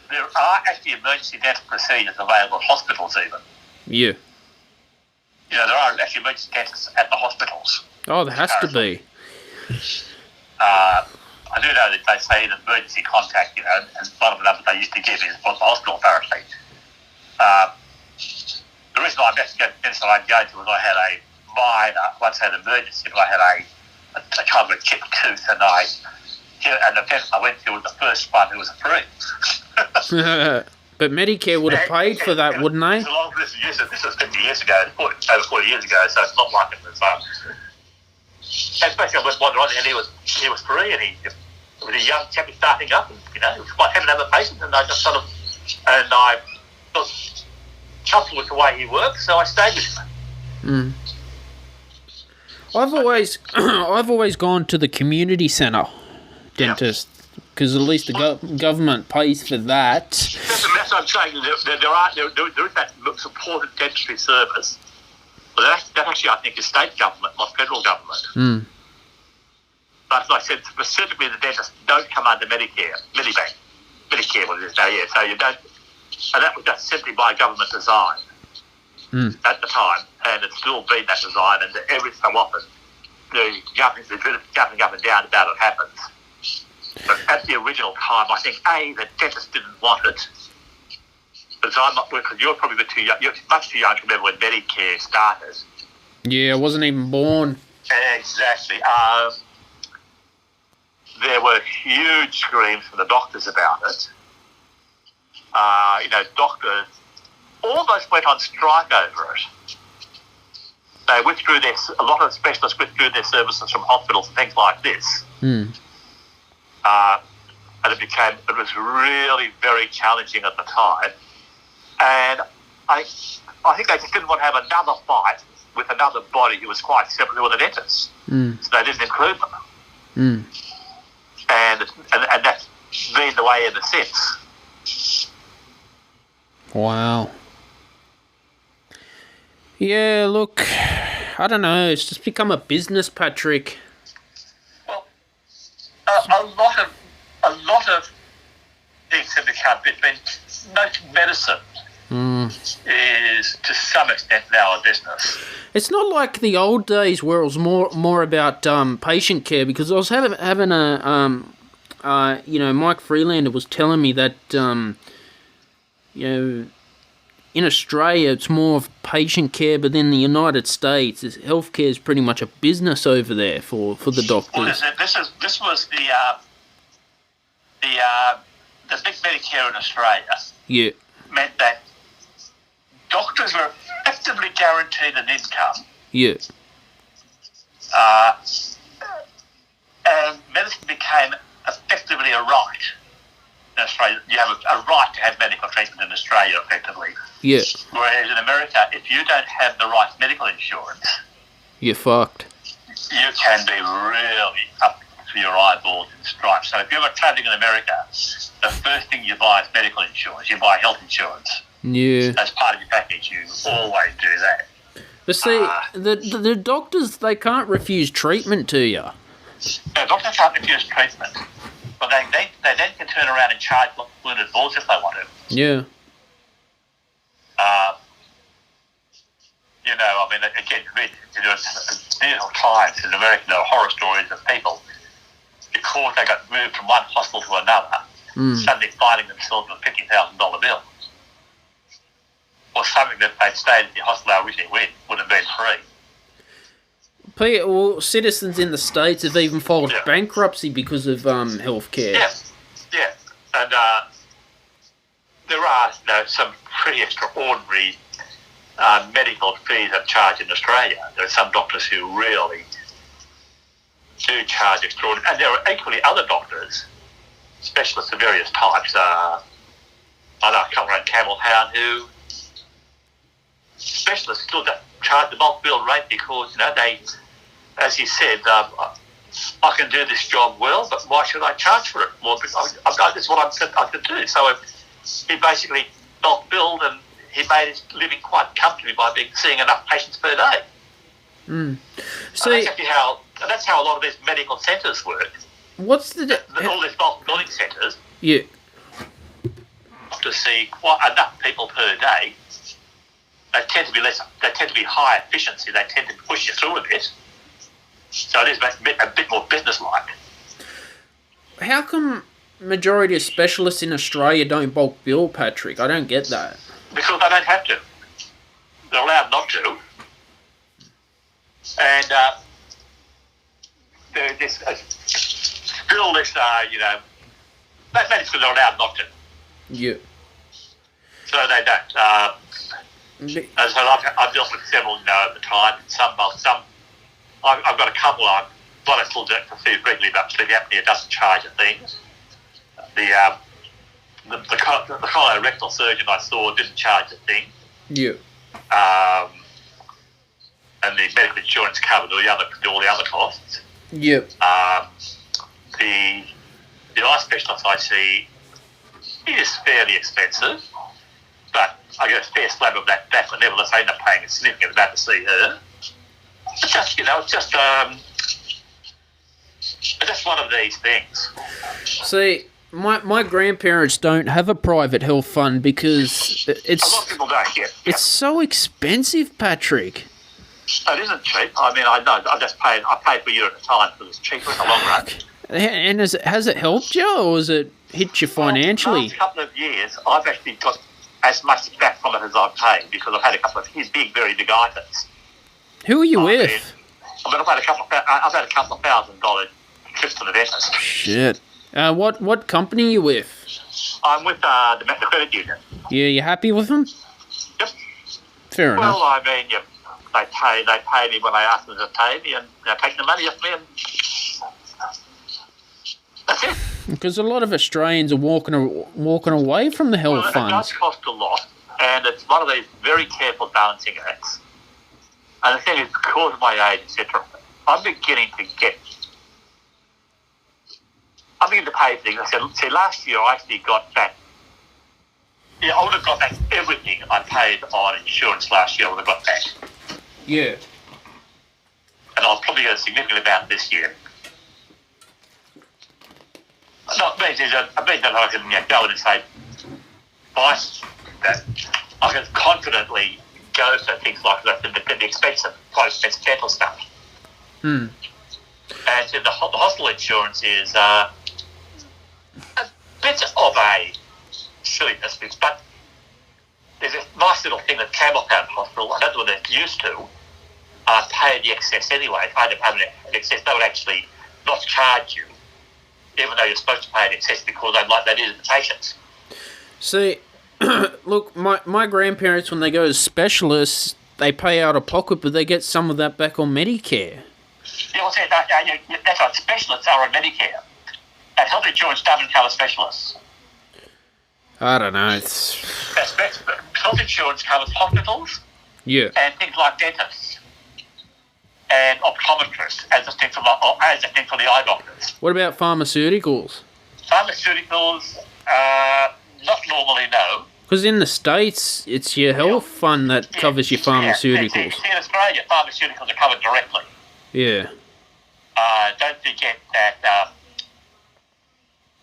There are actually emergency dental procedures available at hospitals even.
Yeah.
You know, there are actually emergency dentists at the hospitals.
Oh, there has to be.
I do know that they say that emergency contact, you know, and one of the numbers they used to give is for the hospital apparently. The reason I investigated the dentist I'd go to was I had a minor, once I had an emergency, but I had a child with a chipped tooth, and the dentist I went to was the first one who was free.
But Medicare would have paid for that, wouldn't they?
This was 50 years ago, over 40 years ago, so it's not like it was. Especially I went wandering on, and he was free, and he was a young chap starting up, and you know, he was quite happy to have a patient, and I just I felt comfortable with the way he worked, so I stayed with him.
I've always gone to the community centre dentist, because at least the government pays for that.
That's what I'm saying. There is that supported dentistry service. But that actually, I think, is state government, not federal government. But as I said, specifically the dentists don't come under Medicare, Medicare, what it is now, yeah. So you don't, and that was just simply by government design at the time, and it's still been that design, and every so often the jumping up and down about it happens. But at the original time, I think, the dentist didn't want it. Because you're probably too young. You're much too young to remember when Medicare started.
Yeah, I wasn't even born.
Exactly. There were huge screams from the doctors about it. You know, doctors almost went on strike over it. They withdrew a lot of specialists withdrew their services from hospitals and things like this. And it was really very challenging at the time. And I think they just didn't want to have another fight with another body who was quite separate with the dentists. So they didn't include them. And that's been the way ever since.
Wow. Yeah, look, I don't know. It's just become a business, Patrick.
Well, a lot of things have become. Most medicine is to some extent now a business.
It's not like the old days where it was more about patient care, because I was having a Mike Freelander was telling me that in Australia it's more of patient care, but in the United States healthcare is pretty much a business over there for the doctors.
Well, this was the big Medicare in Australia.
Yeah.
Meant that doctors were effectively guaranteed an income.
Yeah.
And medicine became effectively a right in Australia. You have a right to have medical treatment in Australia, effectively.
Yeah.
Whereas in America, if you don't have the right medical insurance,
you're fucked.
you can be really up to your eyeballs in stripes. So if you're travelling in America, the first thing you buy is medical insurance. You buy health insurance.
Yeah.
As part of your package, you always do that.
But see, the doctors, they can't refuse treatment to you.
No, doctors can't refuse treatment. But they then can turn around and charge limited balls if they want to.
Yeah.
You know, I mean, again, there's beautiful clients in America, there are horror stories of people, because they got moved from one hospital to another, suddenly finding themselves with a $50,000 bill. Or something that they'd stayed at the hospital they originally went would have been free.
Well, citizens in the States have even filed bankruptcy because of healthcare.
Yeah. And there are some pretty extraordinary medical fees are charged in Australia. There are some doctors who really do charge extraordinary. And there are equally other doctors, specialists of various types. I know a couple around Camel Town who specialists still don't charge the bulk bill rate because, they, as he said, I can do this job well, but why should I charge for it? Well, because that's what I can do. So he basically bulk billed and he made his living quite comfortably by seeing enough patients per day. So that's how a lot of these medical centres work.
What's
all these bulk billing centres?
Yeah.
To see enough people per day. They tend to be high efficiency. They tend to push you through a bit. So it is a bit more business-like.
How come majority of specialists in Australia don't bulk bill, Patrick? I don't get that.
Because they don't have to. They're allowed not to. And there's still this, that's because they're allowed not to.
Yeah.
So they don't. As I've dealt with several, at the time. I've got a couple. One I still do it for food regularly, but sleep apnea doesn't charge a thing. The colorectal surgeon I saw didn't charge a thing.
Yeah.
And the medical insurance covered all the other costs.
Yep.
The eye specialist I see is fairly expensive, but I get a fair slab of that back, but nevertheless I end up paying a significant amount to see her. It's just one of these things.
See, my grandparents don't have a private health fund because it's...
A lot of people don't, yeah.
It's so expensive, Patrick.
It isn't cheap. I mean, I know. I pay for a year at a time because it's cheaper in the long run.
And has it helped you, or has it hit you financially?
The last couple of years, I've actually got as much back from it as I've paid because I've had a couple of very big items.
Who are you with?
I've had a couple of $1,000 trips to the dentist.
Shit. What company are you with?
I'm with the credit union.
Yeah, you happy with them?
Yep.
Fair enough.
Well, I mean, they pay me when I ask them to pay me, and they take the money off me, and that's it.
Because a lot of Australians are walking away from the health funds.
It does cost a lot, and it's one of these very careful balancing acts. And the thing is, because of my age, etc., I'm beginning to pay for things. I said, see, last year I actually got back. Yeah, I would have got back everything I paid on insurance last year. I would have got back.
Yeah.
And I'll probably get a significant amount this year. It means that I can go in and say, that I can confidently go for things like the expensive, quite expensive dental stuff. And so the hospital insurance is a bit of a silliness, but there's a nice little thing at Camel Town Hospital. I don't know whether they're used to. Pay the excess anyway. If I end up having an excess, they would actually not charge you, even though you're supposed to pay an excess because they needed the patients.
See, look, my grandparents, when they go to specialists, they pay out of pocket, but they get some of that back on Medicare.
Yeah, that's right. Specialists are on Medicare. And health insurance doesn't cover specialists.
I don't know.
Health insurance covers hospitals.
Yeah.
And things like dentists. and optometrists as distinct from the eye doctors.
What about pharmaceuticals?
Pharmaceuticals, not normally, no.
Because in the States, it's your health fund that covers your pharmaceuticals.
In Australia, pharmaceuticals are covered directly.
Yeah.
Don't forget that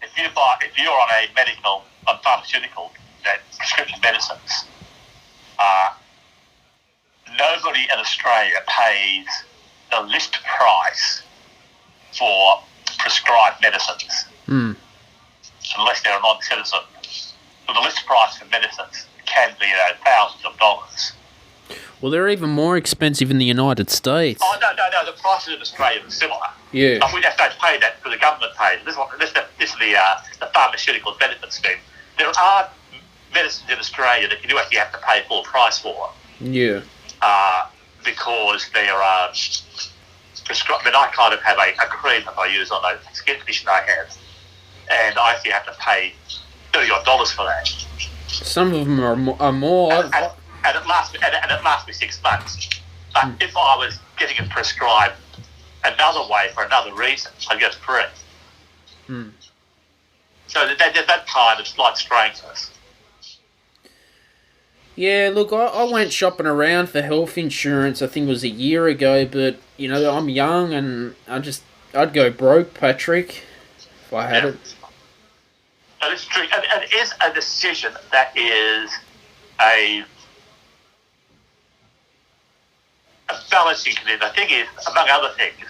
if you're on pharmaceutical, that prescription medicines, nobody in Australia pays the list price for prescribed medicines, unless they're a non-citizen. So the list price for medicines can be thousands of dollars.
Well, they're even more expensive in the United States.
Oh, no. The prices in Australia are similar.
Yeah.
We just don't pay that because the government pays. This is the pharmaceutical benefit scheme. There are medicines in Australia that you do actually have to pay full price for.
Yeah.
Because they are prescribed. I mean, I kind of have a cream that I use on a skin condition I have, and I actually have to pay $30 for that.
Some of them are more.
And it lasts me 6 months. But if I was getting it prescribed another way for another reason, I'd get it free. So there's that kind of slight strangeness.
Yeah, look, I went shopping around for health insurance, I think it was a year ago, but, I'm young and I'd go broke, Patrick, if I had it.
And it's true. And it is a decision that is a balancing condition. The thing is, among other things,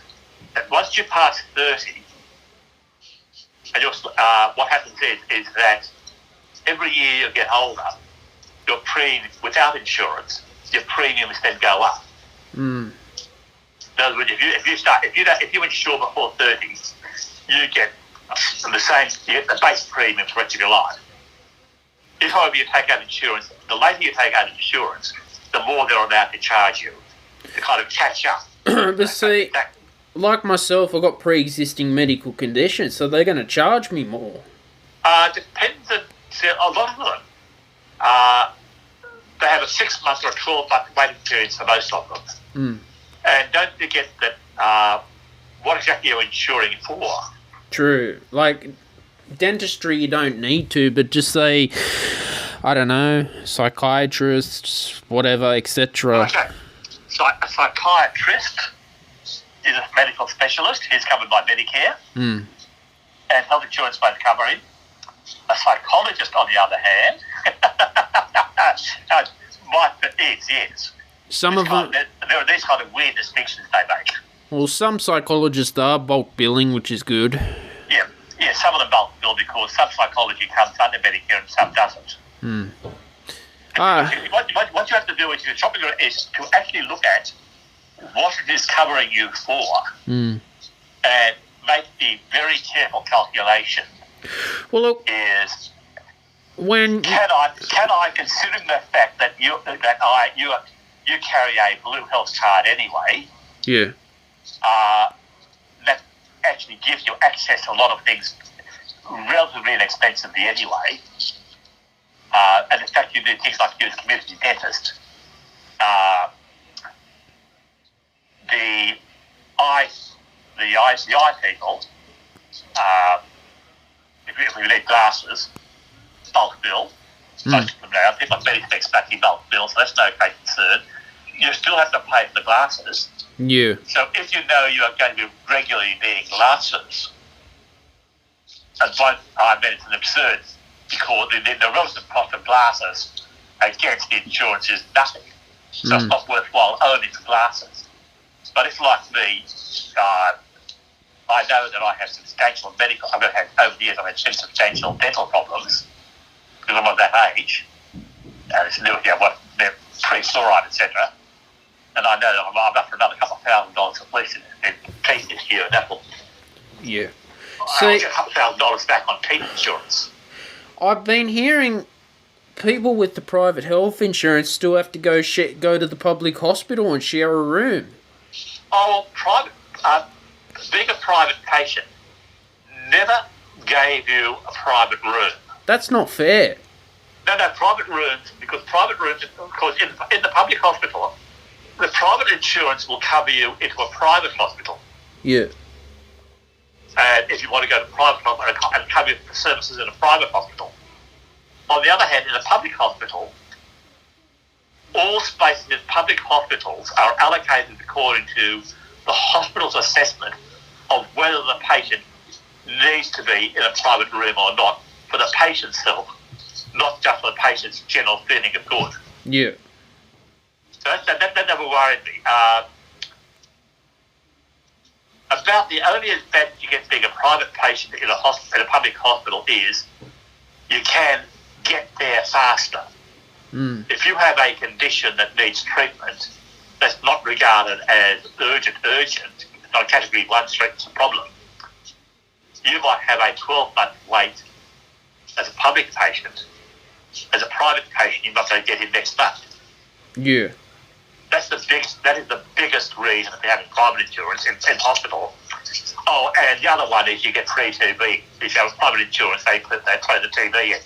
that once you pass 30, and what happens is that every year you get older, your premium, without insurance, your premiums then go up. In other words, if you insure before 30, you get the base premium for the rest of your life. If, however, you take out insurance, the later you take out insurance, the more they're allowed to charge you to kind of catch up.
But see, like myself, I've got pre-existing medical conditions, so they're going to charge me more.
Depends on a lot of them. They have a 6 month or a 12-month waiting period for most of them. And don't forget that what exactly you're insuring for.
True. Like, dentistry you don't need to, but just say, I don't know, psychiatrists, whatever, etc.
Okay. So a psychiatrist is a medical specialist. He's covered by Medicare. And health insurance won't cover him. A psychologist, on the other hand, yes.
Some of them...
There are these kind of weird distinctions they make.
Well, some psychologists are bulk billing, which is good.
Yeah, some of them bulk bill because some psychology comes under Medicare and some doesn't. What you have to do is to actually look at what it is covering you for and make the very careful calculation.
Well, look,
is
when
can I, considering the fact that you carry a blue health card anyway?
Yeah.
That actually gives you access to a lot of things relatively inexpensively anyway. And in fact, you do things like use a community dentist. The eye people, if we need glasses, bulk bill. Most of them now, people like Medicare back in bulk bill, so that's no great concern. You still have to pay for the glasses.
Yeah.
So if you know you are going to be regularly needing glasses, and it's an absurd because the relative cost of glasses against the insurance is nothing. So it's not worthwhile owning glasses. But if, like me, I know that I have substantial medical, over the years I've had substantial dental problems because I'm of that age, and it's to do with they're pre-fluoride, etc. And I know that I'm up for another couple of $1,000 at least in teeth this year, and that will...
Yeah.
I'll get a couple of $1,000 back on teeth insurance.
I've been hearing people with the private health insurance still have to go to the public hospital and share a room.
Oh, being a private patient never gave you a private room.
That's not fair.
No, private rooms, because in the public hospital, the private insurance will cover you into a private hospital.
Yeah.
And if you want to go to private hospital and cover you for services in a private hospital. On the other hand, in a public hospital, all spaces in public hospitals are allocated according to the hospital's assessment of whether the patient needs to be in a private room or not for the patient's health, not just for the patient's general feeling of good.
Yeah.
So that never worried me. About the only advantage you get being a private patient in a public hospital is you can get there faster. If you have a condition that needs treatment that's not regarded as urgent, it's not a category 1 treatment problem, you might have a 12-month wait as a public patient. As a private patient, you're not going to get in next month.
Yeah.
That is the biggest reason for having private insurance in hospital. Oh, and the other one is you get free TV. If you have private insurance, they play the TV in.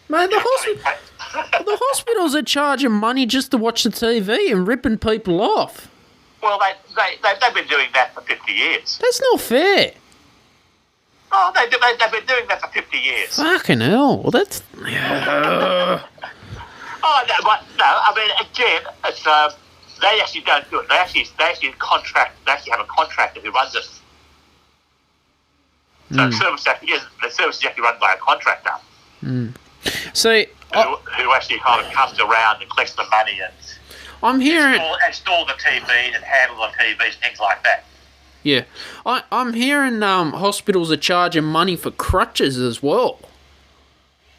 Mate, the hospitals are charging money just to watch the TV and ripping people off.
Well, they've been doing that for 50 years.
That's not fair.
Oh, they've been doing that for 50 years.
Fucking hell. Well, that's...
Oh, no, but no, I mean, again, it's, they actually don't do it. They actually have a contractor who runs it. So the service is actually run by a contractor.
So...
Who actually kind of comes around and collects the money and
I'm hearing...
install the TVs and handle the TVs and things like that.
Yeah. I'm hearing hospitals are charging money for crutches as well.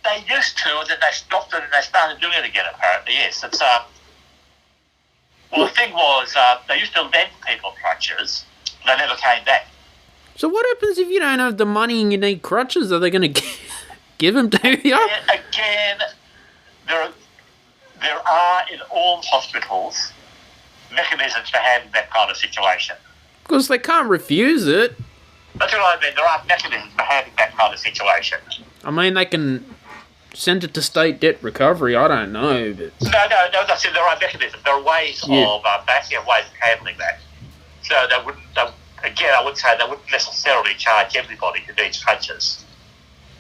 They used to, and then they stopped it and they started doing it again, apparently, yes. It's, well, the thing was, they used to lend people crutches, and they never came back.
So what happens if you don't have the money and you need crutches? Are they going to give them to you?
Again, there are in all hospitals mechanisms for handling that kind of situation.
Because they can't refuse it.
That's what I mean. There are mechanisms for handling that kind of situation.
I mean, they can send it to state debt recovery. I don't know, but...
No. I said there are mechanisms. There are ways of backing and ways of handling that. So I would say they wouldn't necessarily charge everybody who needs crutches.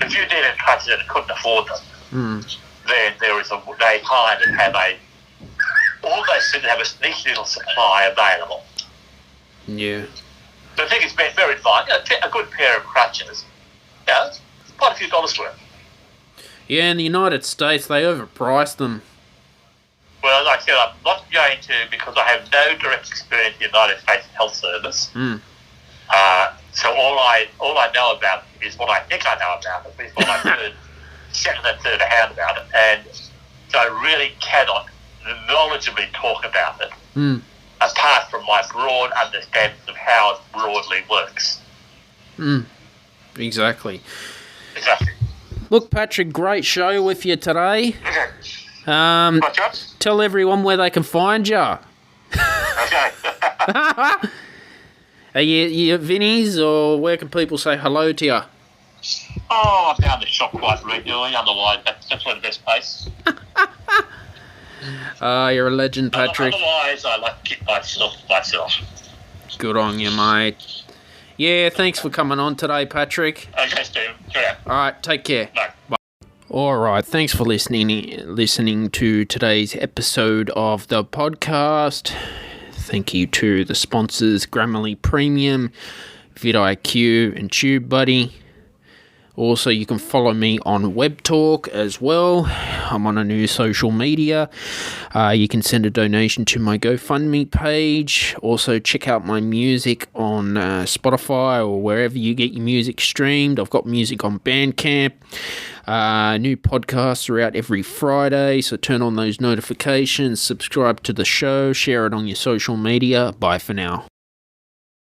If you needed crutches and couldn't afford them, then they kind of have all those things have a sneaky little supply available.
Yeah.
But I think it's been very fine. A good pair of crutches, quite a few dollars worth.
Yeah, in the United States, they overprice them.
Well, like I said, I'm not going to, because I have no direct experience in the United States Health Service. So all I know about is what I think I know about it, is what I've heard second and third hand about it, and so I really cannot knowledgeably talk about it, apart from my broad understanding of how it broadly works.
Exactly.
Exactly.
Look, Patrick, great show with you today.
Okay.
Tell everyone where they can find you.
Okay.
Are you at Vinnie's, or where can people say hello to you?
Oh, I'm down the shop quite regularly, otherwise that's where the best place.
You're a legend, Patrick.
Otherwise, I like to keep myself.
Good on you, mate. Yeah, thanks for coming on today, Patrick.
Okay, Steve. Yeah.
All right, take care.
Bye.
Bye. All right, thanks for listening to today's episode of the podcast. Thank you to the sponsors, Grammarly Premium, vidIQ, and TubeBuddy. Also, you can follow me on Webtalk as well. I'm on a new social media. You can send a donation to my GoFundMe page. Also, check out my music on Spotify or wherever you get your music streamed. I've got music on Bandcamp. New podcasts are out every Friday, so turn on those notifications, subscribe to the show, share it on your social media. Bye for now.